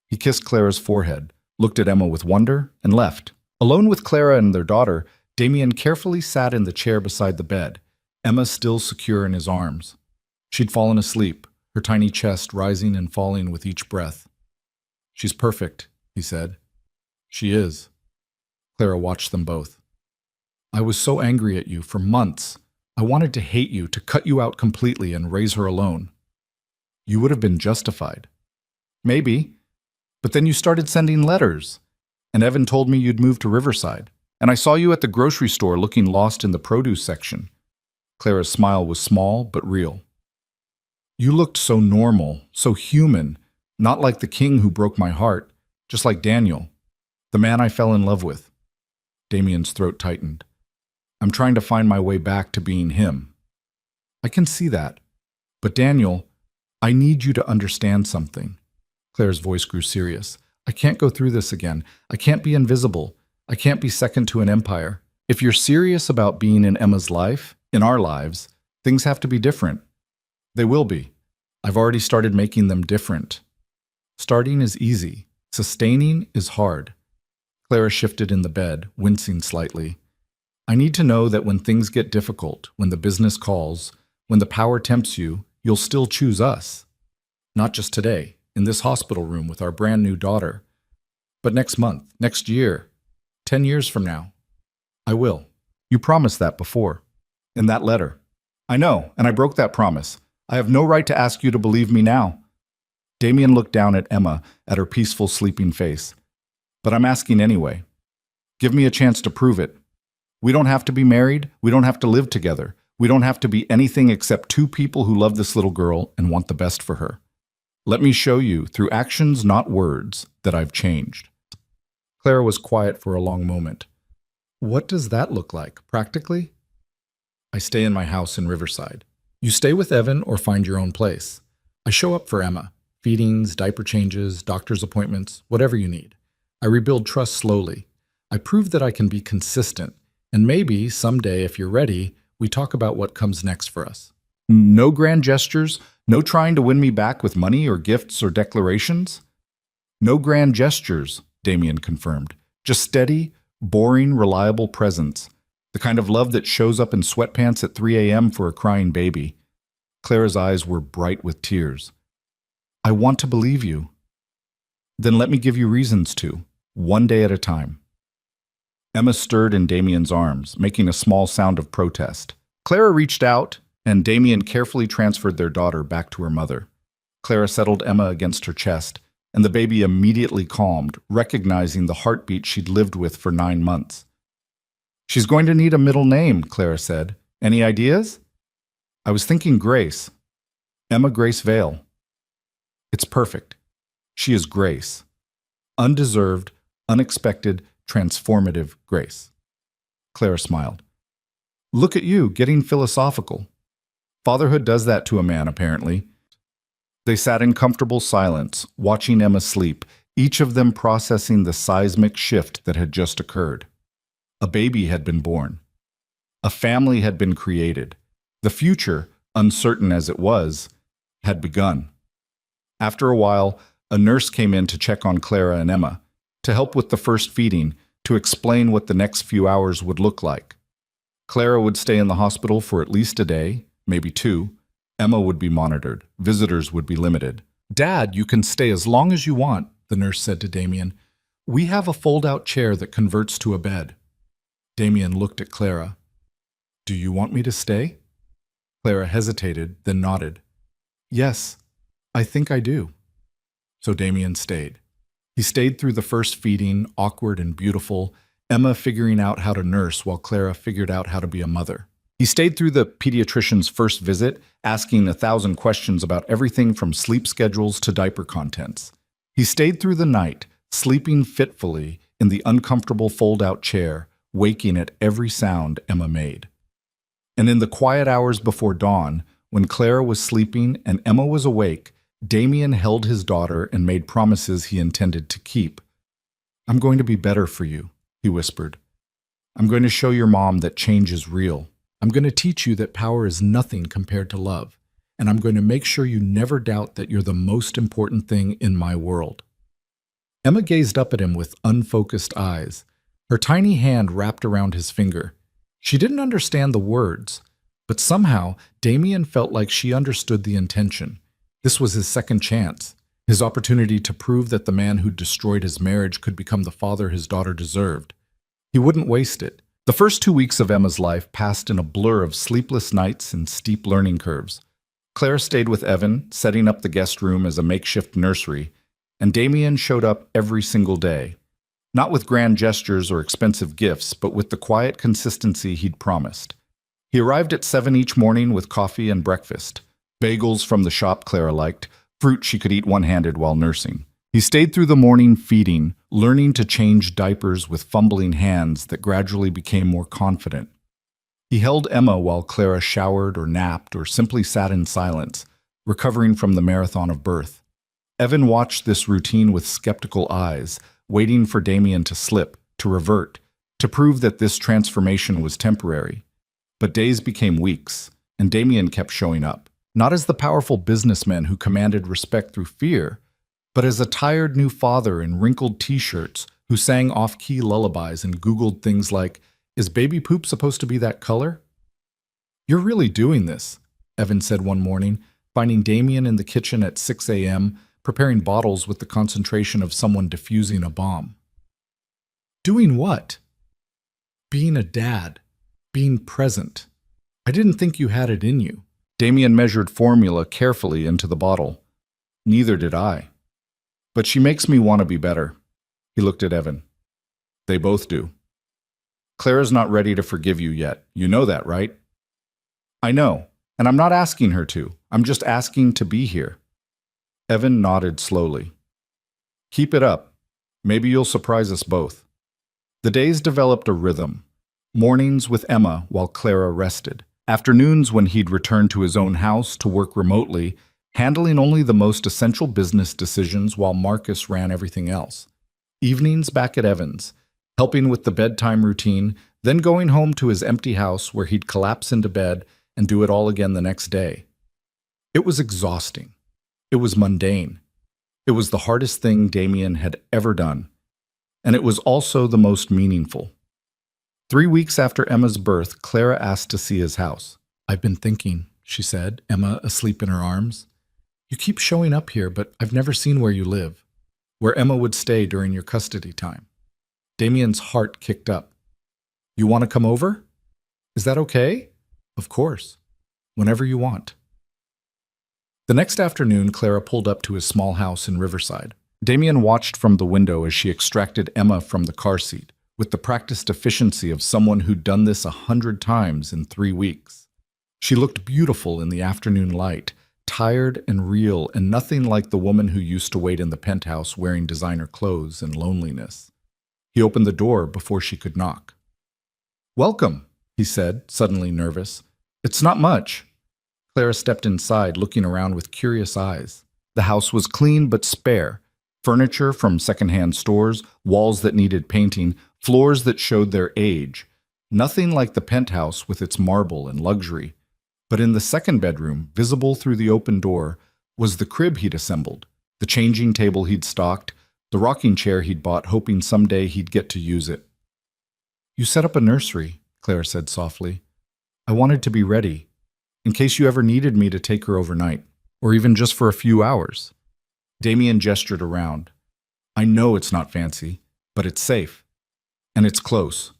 He kissed Clara's forehead, looked at Emma with wonder, and left. Alone with Clara and their daughter, Damien carefully sat in the chair beside the bed, Emma still secure in his arms. She'd fallen asleep, her tiny chest rising and falling with each breath. "She's perfect," he said. "She is." Clara watched them both. "I was so angry at you for months. I wanted to hate you, to cut you out completely and raise her alone." "You would have been justified." "Maybe. But then you started sending letters. And Evan told me you'd moved to Riverside. And I saw you at the grocery store looking lost in the produce section." Clara's smile was small but real. "You looked so normal, so human, not like the king who broke my heart, just like Daniel, the man I fell in love with." Damien's throat tightened. "I'm trying to find my way back to being him." "I can see that. But Daniel, I need you to understand something." Clara's voice grew serious. "I can't go through this again. I can't be invisible. I can't be second to an empire. If you're serious about being in Emma's life, in our lives, things have to be different. They will be. I've already started making them different. Starting is easy. Sustaining is hard." Clara shifted in the bed, wincing slightly. I need to know that when things get difficult, when the business calls, when the power tempts you, you'll still choose us. Not just today, in this hospital room with our brand new daughter, but next month, next year, 10 years from now. I will. You promised that before. In that letter. I know, and I broke that promise. I have no right to ask you to believe me now. Damien looked down at Emma, at her peaceful, sleeping face. But I'm asking anyway. Give me a chance to prove it. We don't have to be married. We don't have to live together. We don't have to be anything except two people who love this little girl and want the best for her. Let me show you, through actions, not words, that I've changed. Clara was quiet for a long moment. What does that look like, practically? I stay in my house in Riverside. You stay with Evan or find your own place. I show up for Emma. Feedings, diaper changes, doctor's appointments, whatever you need. I rebuild trust slowly. I prove that I can be consistent. And maybe, someday, if you're ready, we talk about what comes next for us. No grand gestures, no trying to win me back with money or gifts or declarations. No grand gestures, Damien confirmed. Just steady, boring, reliable presence. The kind of love that shows up in sweatpants at 3 a.m. for a crying baby. Clara's eyes were bright with tears. I want to believe you. Then let me give you reasons to, one day at a time. Emma stirred in Damien's arms, making a small sound of protest. Clara reached out, and Damien carefully transferred their daughter back to her mother. Clara settled Emma against her chest, and the baby immediately calmed, recognizing the heartbeat she'd lived with for 9 months. She's going to need a middle name, Clara said. Any ideas? I was thinking Grace. Emma Grace Vale. It's perfect. She is Grace. Undeserved, unexpected, transformative grace. Clara smiled. Look at you, getting philosophical. Fatherhood does that to a man, apparently. They sat in comfortable silence, watching Emma sleep, each of them processing the seismic shift that had just occurred. A baby had been born. A family had been created. The future, uncertain as it was, had begun. After a while, a nurse came in to check on Clara and Emma, to help with the first feeding, to explain what the next few hours would look like. Clara would stay in the hospital for at least a day, maybe 2. Emma would be monitored. Visitors would be limited. Dad, you can stay as long as you want, the nurse said to Damien. We have a fold-out chair that converts to a bed. Damien looked at Clara. Do you want me to stay? Clara hesitated, then nodded. Yes, I think I do. So Damien stayed. He stayed through the first feeding, awkward and beautiful, Emma figuring out how to nurse while Clara figured out how to be a mother. He stayed through the pediatrician's first visit, asking 1,000 questions about everything from sleep schedules to diaper contents. He stayed through the night, sleeping fitfully in the uncomfortable fold-out chair, waking at every sound Emma made. And in the quiet hours before dawn, when Clara was sleeping and Emma was awake, Damien held his daughter and made promises he intended to keep. I'm going to be better for you, he whispered. I'm going to show your mom that change is real. I'm going to teach you that power is nothing compared to love. And I'm going to make sure you never doubt that you're the most important thing in my world. Emma gazed up at him with unfocused eyes, her tiny hand wrapped around his finger. She didn't understand the words, but somehow Damien felt like she understood the intention. This was his second chance, his opportunity to prove that the man who destroyed his marriage could become the father his daughter deserved. He wouldn't waste it. The first 2 weeks of Emma's life passed in a blur of sleepless nights and steep learning curves. Claire stayed with Evan, setting up the guest room as a makeshift nursery, and Damien showed up every single day. Not with grand gestures or expensive gifts, but with the quiet consistency he'd promised. He arrived at 7 each morning with coffee and breakfast. Bagels from the shop Clara liked, fruit she could eat one-handed while nursing. He stayed through the morning feeding, learning to change diapers with fumbling hands that gradually became more confident. He held Emma while Clara showered or napped or simply sat in silence, recovering from the marathon of birth. Evan watched this routine with skeptical eyes, waiting for Damien to slip, to revert, to prove that this transformation was temporary. But days became weeks, and Damien kept showing up. Not as the powerful businessman who commanded respect through fear, but as a tired new father in wrinkled t-shirts who sang off-key lullabies and Googled things like, Is baby poop supposed to be that color? You're really doing this, Evan said one morning, finding Damien in the kitchen at 6 a.m., preparing bottles with the concentration of someone defusing a bomb. Doing what? Being a dad. Being present. I didn't think you had it in you. Damien measured formula carefully into the bottle. Neither did I. But she makes me want to be better. He looked at Evan. They both do. Clara's not ready to forgive you yet. You know that, right? I know, and I'm not asking her to. I'm just asking to be here. Evan nodded slowly. Keep it up. Maybe you'll surprise us both. The days developed a rhythm. Mornings with Emma while Clara rested. Afternoons when he'd return to his own house to work remotely, handling only the most essential business decisions while Marcus ran everything else. Evenings back at Evan's, helping with the bedtime routine, then going home to his empty house where he'd collapse into bed and do it all again the next day. It was exhausting. It was mundane. It was the hardest thing Damien had ever done. And it was also the most meaningful. 3 weeks after Emma's birth, Clara asked to see his house. I've been thinking, she said, Emma asleep in her arms. You keep showing up here, but I've never seen where you live, where Emma would stay during your custody time. Damien's heart kicked up. You want to come over? Is that okay? Of course. Whenever you want. The next afternoon, Clara pulled up to his small house in Riverside. Damien watched from the window as she extracted Emma from the car seat, with the practiced efficiency of someone who'd done this 100 times in 3 weeks. She looked beautiful in the afternoon light, tired and real, and nothing like the woman who used to wait in the penthouse wearing designer clothes in loneliness. He opened the door before she could knock. Welcome, he said, suddenly nervous. It's not much. Clara stepped inside, looking around with curious eyes. The house was clean but spare. Furniture from secondhand stores, walls that needed painting, floors that showed their age. Nothing like the penthouse with its marble and luxury. But in the second bedroom, visible through the open door, was the crib he'd assembled, the changing table he'd stocked, the rocking chair he'd bought, hoping someday he'd get to use it. You set up a nursery, Clara said softly. I wanted to be ready, in case you ever needed me to take her overnight, or even just for a few hours. Damien gestured around. I know it's not fancy, but it's safe. And it's close.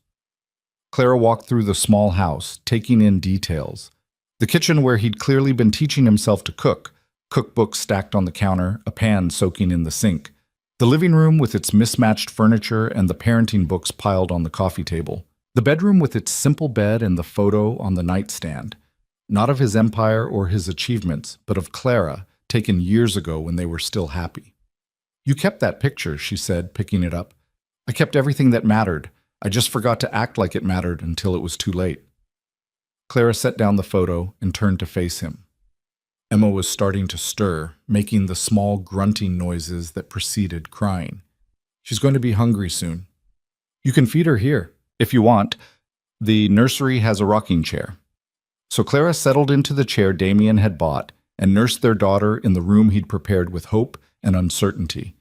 Clara walked through the small house, taking in details. The kitchen where he'd clearly been teaching himself to cook, cookbooks stacked on the counter, a pan soaking in the sink. The living room with its mismatched furniture and the parenting books piled on the coffee table. The bedroom with its simple bed and the photo on the nightstand. Not of his empire or his achievements, but of Clara, taken years ago when they were still happy. You kept that picture, she said, picking it up. I kept everything that mattered. I just forgot to act like it mattered until it was too late. Clara set down the photo and turned to face him. Emma was starting to stir, making the small grunting noises that preceded crying. She's going to be hungry soon. You can feed her here, if you want. The nursery has a rocking chair. So Clara settled into the chair Damien had bought and nursed their daughter in the room he'd prepared with hope and uncertainty.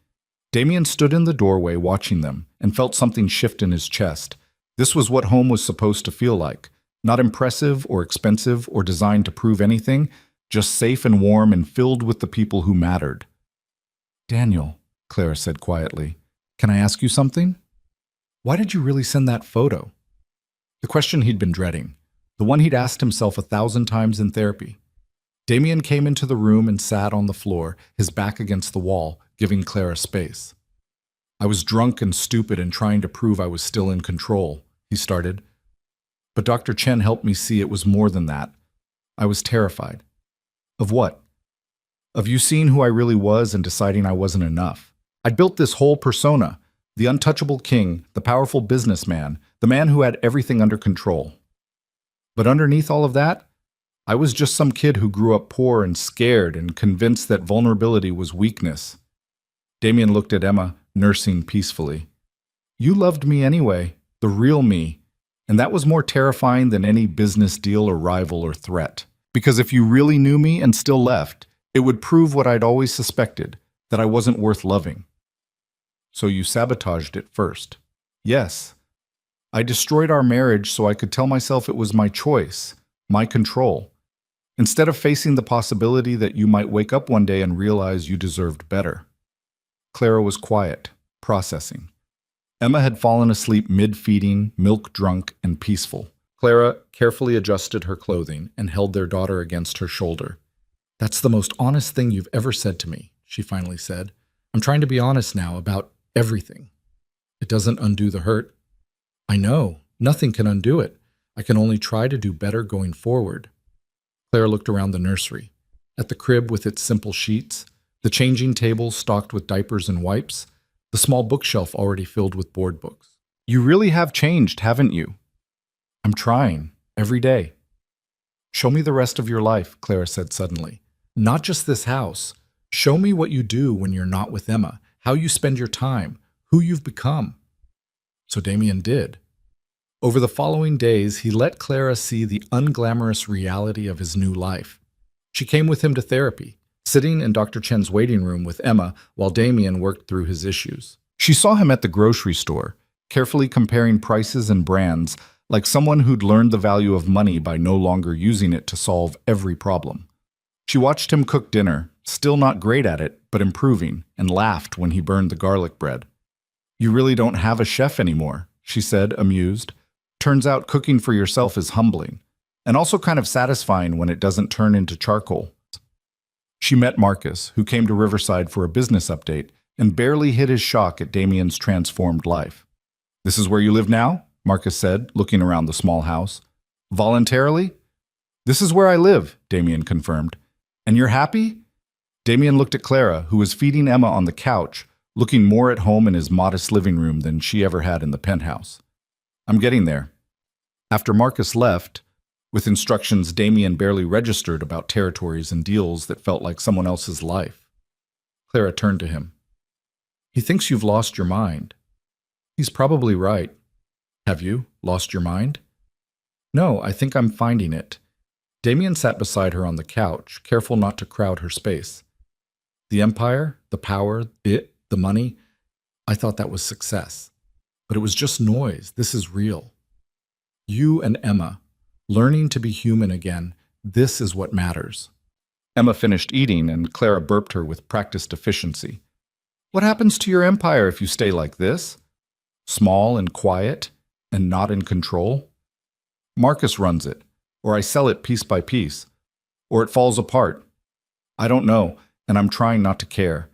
Damien stood in the doorway watching them and felt something shift in his chest. This was what home was supposed to feel like. Not impressive or expensive or designed to prove anything, just safe and warm and filled with the people who mattered. Daniel, Clara said quietly, can I ask you something? Why did you really send that photo? The question he'd been dreading, the one he'd asked himself 1,000 times in therapy. Damien came into the room and sat on the floor, his back against the wall, giving Clara space. I was drunk and stupid and trying to prove I was still in control, he started. But Dr. Chen helped me see it was more than that. I was terrified. Of what? Of you seeing who I really was and deciding I wasn't enough. I'd built this whole persona, the untouchable king, the powerful businessman, the man who had everything under control. But underneath all of that, I was just some kid who grew up poor and scared and convinced that vulnerability was weakness. Damien looked at Emma, nursing peacefully. You loved me anyway, the real me, and that was more terrifying than any business deal or rival or threat. Because if you really knew me and still left, it would prove what I'd always suspected, that I wasn't worth loving. So you sabotaged it first. Yes. I destroyed our marriage so I could tell myself it was my choice, my control, instead of facing the possibility that you might wake up one day and realize you deserved better. Clara was quiet, processing. Emma had fallen asleep mid-feeding, milk-drunk, and peaceful. Clara carefully adjusted her clothing and held their daughter against her shoulder. "That's the most honest thing you've ever said to me," she finally said. "I'm trying to be honest now about everything. It doesn't undo the hurt." "I know. Nothing can undo it. I can only try to do better going forward." Clara looked around the nursery, at the crib with its simple sheets, the changing table stocked with diapers and wipes, the small bookshelf already filled with board books. "You really have changed, haven't you?" "I'm trying, every day." "Show me the rest of your life," Clara said suddenly. "Not just this house. Show me what you do when you're not with Emma, how you spend your time, who you've become." So Damien did. Over the following days, he let Clara see the unglamorous reality of his new life. She came with him to therapy, sitting in Dr. Chen's waiting room with Emma while Damien worked through his issues. She saw him at the grocery store, carefully comparing prices and brands, like someone who'd learned the value of money by no longer using it to solve every problem. She watched him cook dinner, still not great at it, but improving, and laughed when he burned the garlic bread. "You really don't have a chef anymore," she said, amused. "Turns out cooking for yourself is humbling, and also kind of satisfying when it doesn't turn into charcoal." She met Marcus, who came to Riverside for a business update, and barely hid his shock at Damien's transformed life. "This is where you live now?" Marcus said, looking around the small house. "Voluntarily?" "This is where I live," Damien confirmed. "And you're happy?" Damien looked at Clara, who was feeding Emma on the couch, looking more at home in his modest living room than she ever had in the penthouse. "I'm getting there." After Marcus left, with instructions Damien barely registered about territories and deals that felt like someone else's life, Clara turned to him. "He thinks you've lost your mind." "He's probably right." "Have you lost your mind?" "No, I think I'm finding it." Damien sat beside her on the couch, careful not to crowd her space. "The empire, the power, the money, I thought that was success. But it was just noise. This is real. You and Emma, learning to be human again, this is what matters." Emma finished eating, and Clara burped her with practiced efficiency. "What happens to your empire if you stay like this? Small and quiet, and not in control? Marcus runs it, or I sell it piece by piece, or it falls apart. I don't know, and I'm trying not to care.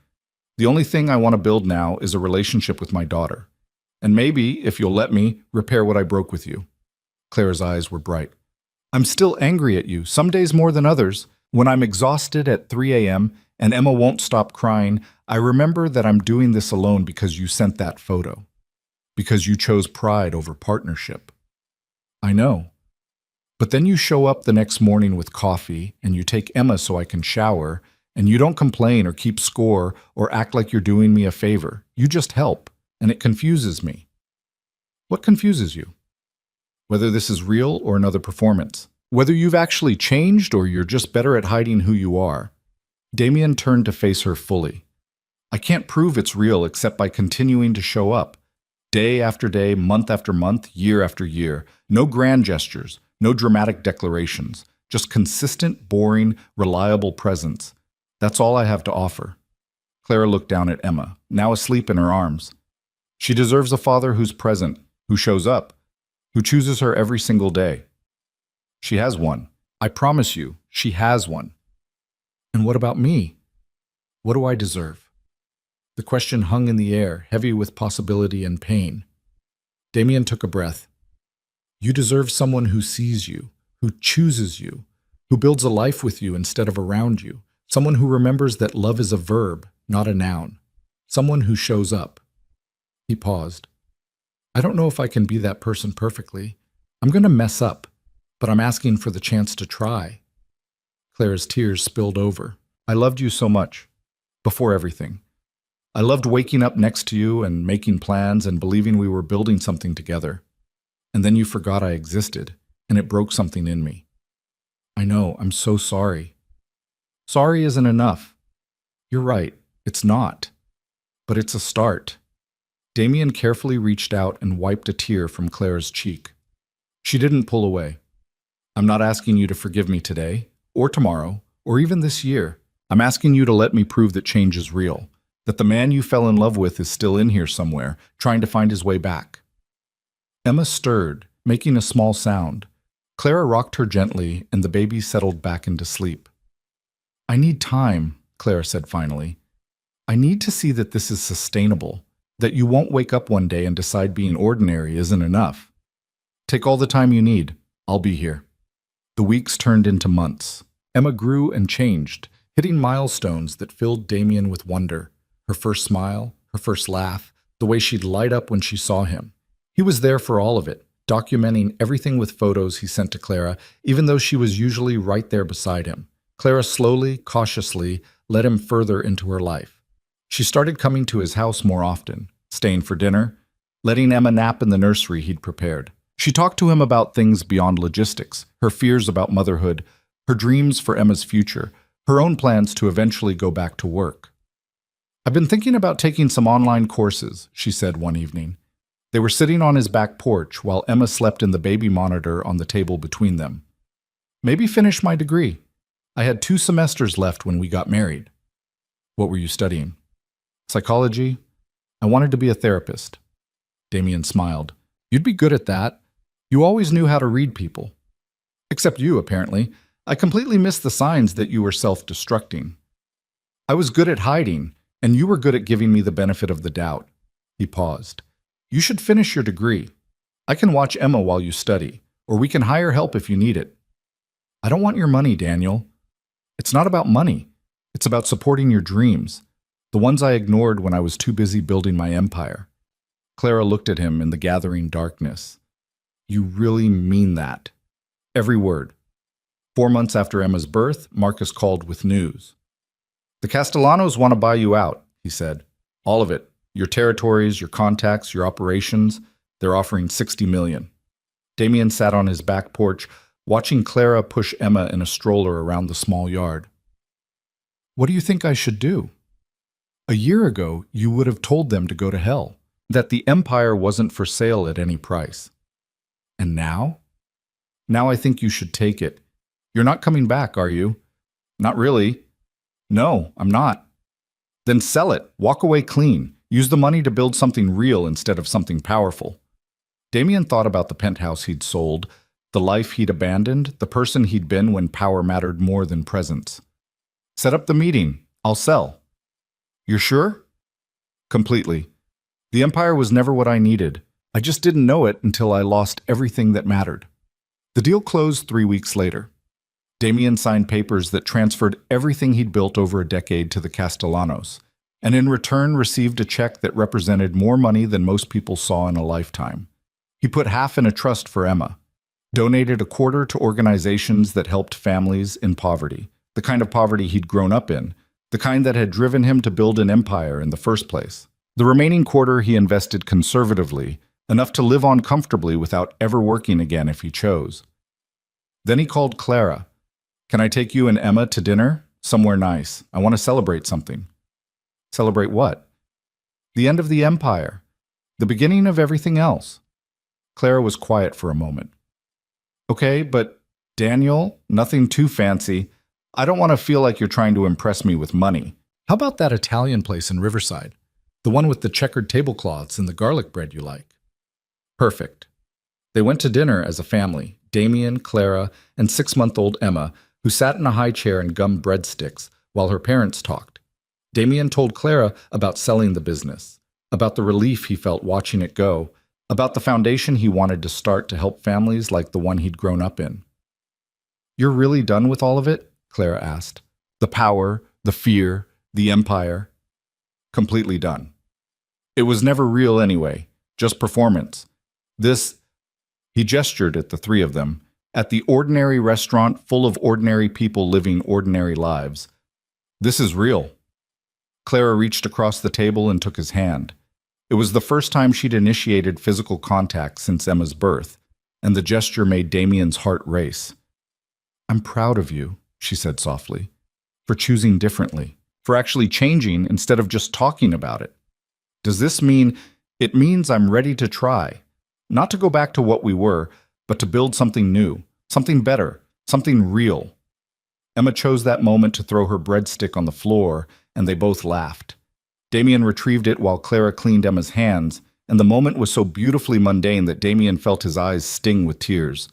The only thing I want to build now is a relationship with my daughter. And maybe, if you'll let me, repair what I broke with you." Clara's eyes were bright. "I'm still angry at you, some days more than others. When I'm exhausted at 3 a.m. and Emma won't stop crying, I remember that I'm doing this alone because you sent that photo. Because you chose pride over partnership." "I know. But then you show up the next morning with coffee, and you take Emma so I can shower, and you don't complain or keep score or act like you're doing me a favor. You just help, and it confuses me." "What confuses you?" "Whether this is real or another performance. Whether you've actually changed or you're just better at hiding who you are." Damien turned to face her fully. "I can't prove it's real except by continuing to show up. Day after day, month after month, year after year. No grand gestures, no dramatic declarations. Just consistent, boring, reliable presence. That's all I have to offer." Clara looked down at Emma, now asleep in her arms. "She deserves a father who's present, who shows up, who chooses her every single day. She has one. I promise you, she has one." "And what about me? What do I deserve?" The question hung in the air, heavy with possibility and pain. Damien took a breath. "You deserve someone who sees you, who chooses you, who builds a life with you instead of around you. Someone who remembers that love is a verb, not a noun. Someone who shows up." He paused. "I don't know if I can be that person perfectly. I'm going to mess up, but I'm asking for the chance to try." Clara's tears spilled over. "I loved you so much. Before everything. I loved waking up next to you and making plans and believing we were building something together. And then you forgot I existed, and it broke something in me. I know, I'm so sorry." "Sorry isn't enough." "You're right, it's not. But it's a start." Damien carefully reached out and wiped a tear from Clara's cheek. She didn't pull away. I'm not asking you to forgive me today, or tomorrow, or even this year. I'm asking you to let me prove that change is real, that the man you fell in love with is still in here somewhere, trying to find his way back. Emma stirred, making a small sound. Clara rocked her gently, and the baby settled back into sleep. I need time, Clara said finally. I need to see that this is sustainable, that you won't wake up one day and decide being ordinary isn't enough. Take all the time you need. I'll be here. The weeks turned into months. Emma grew and changed, hitting milestones that filled Damien with wonder. Her first smile, her first laugh, the way she'd light up when she saw him. He was there for all of it, documenting everything with photos he sent to Clara, even though she was usually right there beside him. Clara slowly, cautiously led him further into her life. She started coming to his house more often, staying for dinner, letting Emma nap in the nursery he'd prepared. She talked to him about things beyond logistics, her fears about motherhood, her dreams for Emma's future, her own plans to eventually go back to work. I've been thinking about taking some online courses, she said one evening. They were sitting on his back porch while Emma slept in the baby monitor on the table between them. Maybe finish my degree. I had 2 semesters left when we got married. What were you studying? Psychology. I wanted to be a therapist. Damien smiled. You'd be good at that. You always knew how to read people. Except you, apparently. I completely missed the signs that you were self-destructing. I was good at hiding, and you were good at giving me the benefit of the doubt. He paused. You should finish your degree. I can watch Emma while you study, or we can hire help if you need it. I don't want your money, Daniel. It's not about money. It's about supporting your dreams, the ones I ignored when I was too busy building my empire. Clara looked at him in the gathering darkness. You really mean that? Every word. 4 months after Emma's birth, Marcus called with news. The Castellanos want to buy you out, he said. All of it. Your territories, your contacts, your operations. They're offering $60 million. Damien sat on his back porch, watching Clara push Emma in a stroller around the small yard. What do you think I should do? A year ago, you would have told them to go to hell, that the empire wasn't for sale at any price. And now? Now I think you should take it. You're not coming back, are you? Not really. No, I'm not. Then sell it. Walk away clean. Use the money to build something real instead of something powerful. Damien thought about the penthouse he'd sold, the life he'd abandoned, the person he'd been when power mattered more than presence. Set up the meeting. I'll sell. You're sure? Completely. The empire was never what I needed. I just didn't know it until I lost everything that mattered. The deal closed 3 weeks later. Damien signed papers that transferred everything he'd built over a decade to the Castellanos, and in return received a check that represented more money than most people saw in a lifetime. He put half in a trust for Emma, donated a quarter to organizations that helped families in poverty, the kind of poverty he'd grown up in, the kind that had driven him to build an empire in the first place. The remaining quarter he invested conservatively, enough to live on comfortably without ever working again if he chose. Then he called Clara. Can I take you and Emma to dinner? Somewhere nice. I want to celebrate something. Celebrate what? The end of the empire. The beginning of everything else. Clara was quiet for a moment. Okay, but Daniel, nothing too fancy. I don't want to feel like you're trying to impress me with money. How about that Italian place in Riverside? The one with the checkered tablecloths and the garlic bread you like? Perfect. They went to dinner as a family, Damien, Clara, and 6-month-old Emma, who sat in a high chair and gummed breadsticks while her parents talked. Damien told Clara about selling the business, about the relief he felt watching it go, about the foundation he wanted to start to help families like the one he'd grown up in. You're really done with all of it? Clara asked. The power, the fear, the empire. Completely done. It was never real anyway, just performance. He gestured at the 3 of them, at the ordinary restaurant full of ordinary people living ordinary lives. This is real. Clara reached across the table and took his hand. It was the first time she'd initiated physical contact since Emma's birth, and the gesture made Damien's heart race. I'm proud of you, she said softly, for choosing differently, for actually changing instead of just talking about it. Does this mean It means I'm ready to try. Not to go back to what we were, but to build something new, something better, something real. Emma chose that moment to throw her breadstick on the floor, and they both laughed. Damien retrieved it while Clara cleaned Emma's hands, and the moment was so beautifully mundane that Damien felt his eyes sting with tears.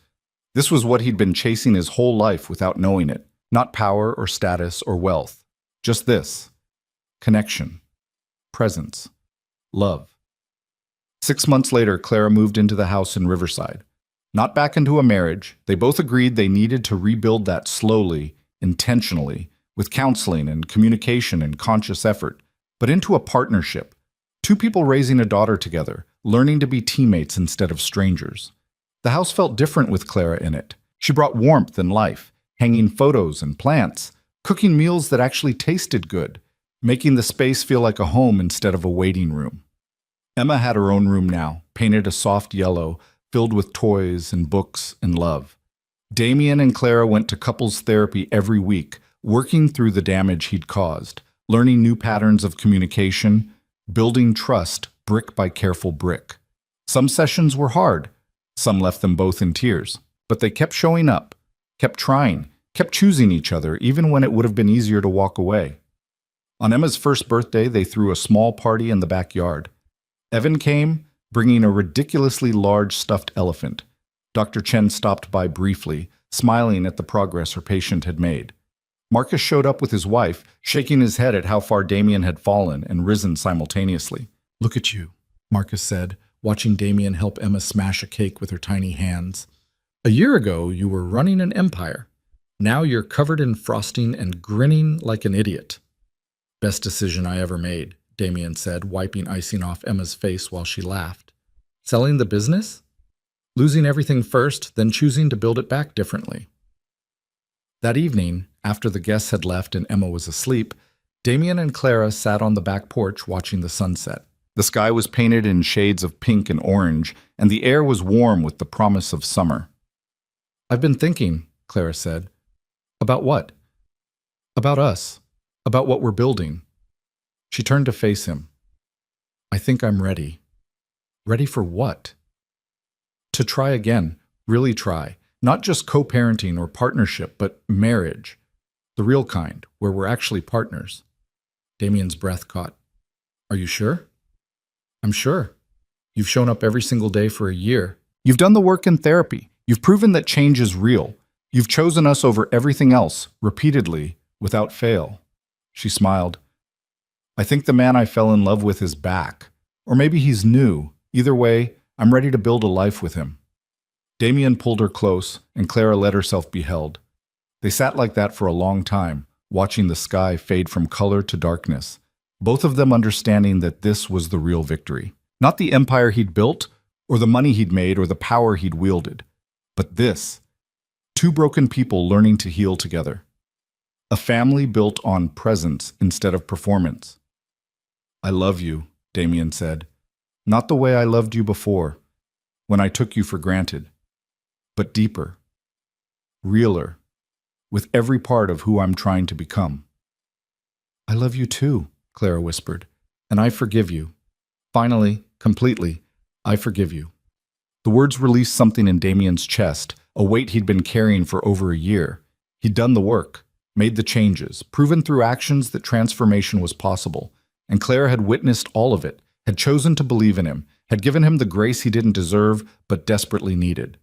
This was what he'd been chasing his whole life without knowing it. Not power or status or wealth. Just this. Connection. Presence. Love. 6 months later, Clara moved into the house in Riverside. Not back into a marriage. They both agreed they needed to rebuild that slowly, intentionally, with counseling and communication and conscious effort, but into a partnership. Two people raising a daughter together, learning to be teammates instead of strangers. The house felt different with Clara in it. She brought warmth and life, hanging photos and plants, cooking meals that actually tasted good, making the space feel like a home instead of a waiting room. Emma had her own room now, painted a soft yellow, filled with toys and books and love. Damien and Clara went to couples therapy every week, working through the damage he'd caused, learning new patterns of communication, building trust brick by careful brick. Some sessions were hard. Some left them both in tears. But they kept showing up, kept trying, kept choosing each other, even when it would have been easier to walk away. On Emma's first birthday, they threw a small party in the backyard. Evan came, bringing a ridiculously large stuffed elephant. Dr. Chen stopped by briefly, smiling at the progress her patient had made. Marcus showed up with his wife, shaking his head at how far Damien had fallen and risen simultaneously. "Look at you," Marcus said, watching Damien help Emma smash a cake with her tiny hands. "A year ago, you were running an empire. Now you're covered in frosting and grinning like an idiot." "Best decision I ever made," Damien said, wiping icing off Emma's face while she laughed. "Selling the business? Losing everything first, then choosing to build it back differently." That evening, after the guests had left and Emma was asleep, Damien and Clara sat on the back porch watching the sunset. The sky was painted in shades of pink and orange, and the air was warm with the promise of summer. "I've been thinking," Clara said. "About what?" "About us. About what we're building." She turned to face him. "I think I'm ready." "Ready for what?" "To try again. Really try. Not just co-parenting or partnership, but marriage. The real kind, where we're actually partners." Damien's breath caught. "Are you sure?" "I'm sure. You've shown up every single day for a year. You've done the work in therapy. You've proven that change is real. You've chosen us over everything else, repeatedly, without fail." She smiled. "I think the man I fell in love with is back. Or maybe he's new. Either way, I'm ready to build a life with him." Damien pulled her close, and Clara let herself be held. They sat like that for a long time, watching the sky fade from color to darkness, both of them understanding that this was the real victory. Not the empire he'd built, or the money he'd made, or the power he'd wielded, but this. Two broken people learning to heal together. A family built on presence instead of performance. "I love you," Damien said. "Not the way I loved you before, when I took you for granted, but deeper, realer, with every part of who I'm trying to become." "I love you too," Clara whispered, "and I forgive you. Finally, completely, I forgive you." The words released something in Damien's chest, a weight he'd been carrying for over a year. He'd done the work, made the changes, proven through actions that transformation was possible, and Clara had witnessed all of it, had chosen to believe in him, had given him the grace he didn't deserve but desperately needed.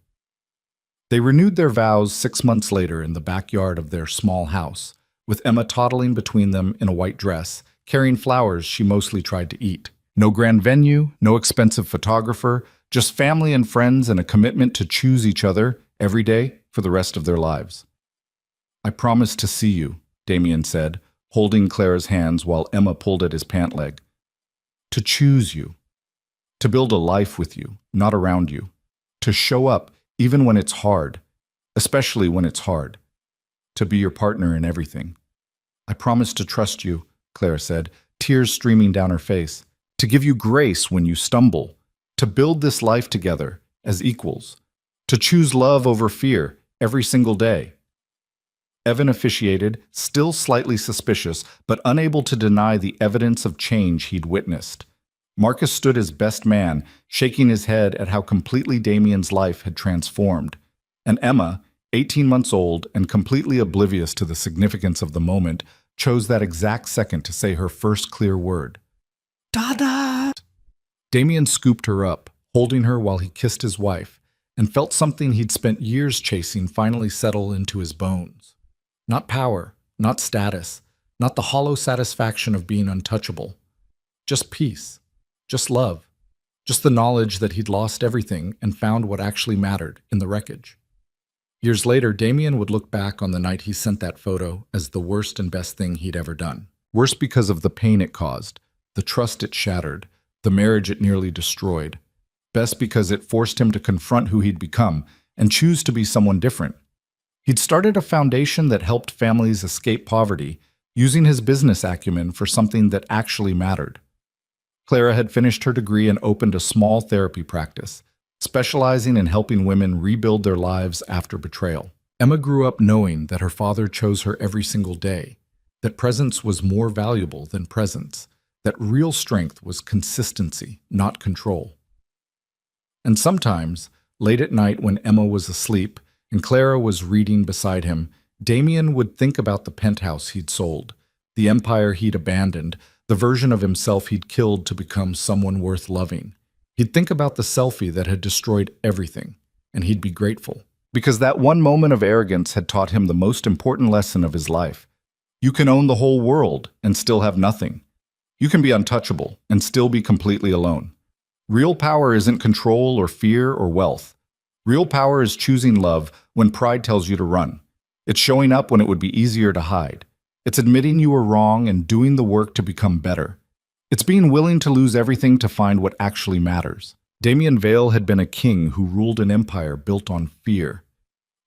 They renewed their vows 6 months later in the backyard of their small house, with Emma toddling between them in a white dress, carrying flowers she mostly tried to eat. No grand venue, no expensive photographer, just family and friends and a commitment to choose each other every day for the rest of their lives. "I promise to see you," Damien said, holding Clara's hands while Emma pulled at his pant leg. "To choose you. To build a life with you, not around you. To show up even when it's hard, especially when it's hard. To be your partner in everything." "I promise to trust you," Clara said, tears streaming down her face. "To give you grace when you stumble. To build this life together as equals. To choose love over fear every single day." Evan officiated, still slightly suspicious, but unable to deny the evidence of change he'd witnessed. Marcus stood as best man, shaking his head at how completely Damien's life had transformed. And Emma, 18 months old and completely oblivious to the significance of the moment, chose that exact second to say her first clear word. Dada! Damien scooped her up, holding her while he kissed his wife, and felt something he'd spent years chasing finally settle into his bones. Not power, not status, not the hollow satisfaction of being untouchable. Just peace, just love, just the knowledge that he'd lost everything and found what actually mattered in the wreckage. Years later, Damien would look back on the night he sent that photo as the worst and best thing he'd ever done. Worst because of the pain it caused, the trust it shattered, the marriage it nearly destroyed. Best because it forced him to confront who he'd become and choose to be someone different. He'd started a foundation that helped families escape poverty, using his business acumen for something that actually mattered. Clara had finished her degree and opened a small therapy practice, specializing in helping women rebuild their lives after betrayal. Emma grew up knowing that her father chose her every single day, that presence was more valuable than presence, that real strength was consistency, not control. And sometimes, late at night when Emma was asleep and Clara was reading beside him, Damien would think about the penthouse he'd sold, the empire he'd abandoned, the version of himself he'd killed to become someone worth loving. He'd think about the selfie that had destroyed everything, and he'd be grateful. Because that one moment of arrogance had taught him the most important lesson of his life. You can own the whole world and still have nothing. You can be untouchable and still be completely alone. Real power isn't control or fear or wealth. Real power is choosing love when pride tells you to run. It's showing up when it would be easier to hide. It's admitting you were wrong and doing the work to become better. It's being willing to lose everything to find what actually matters. Damien Vale had been a king who ruled an empire built on fear.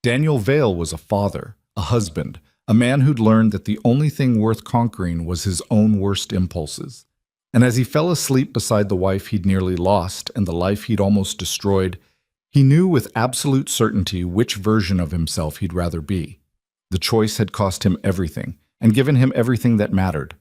Daniel Vale was a father, a husband, a man who'd learned that the only thing worth conquering was his own worst impulses. And as he fell asleep beside the wife he'd nearly lost and the life he'd almost destroyed, he knew with absolute certainty which version of himself he'd rather be. The choice had cost him everything, and given him everything that mattered.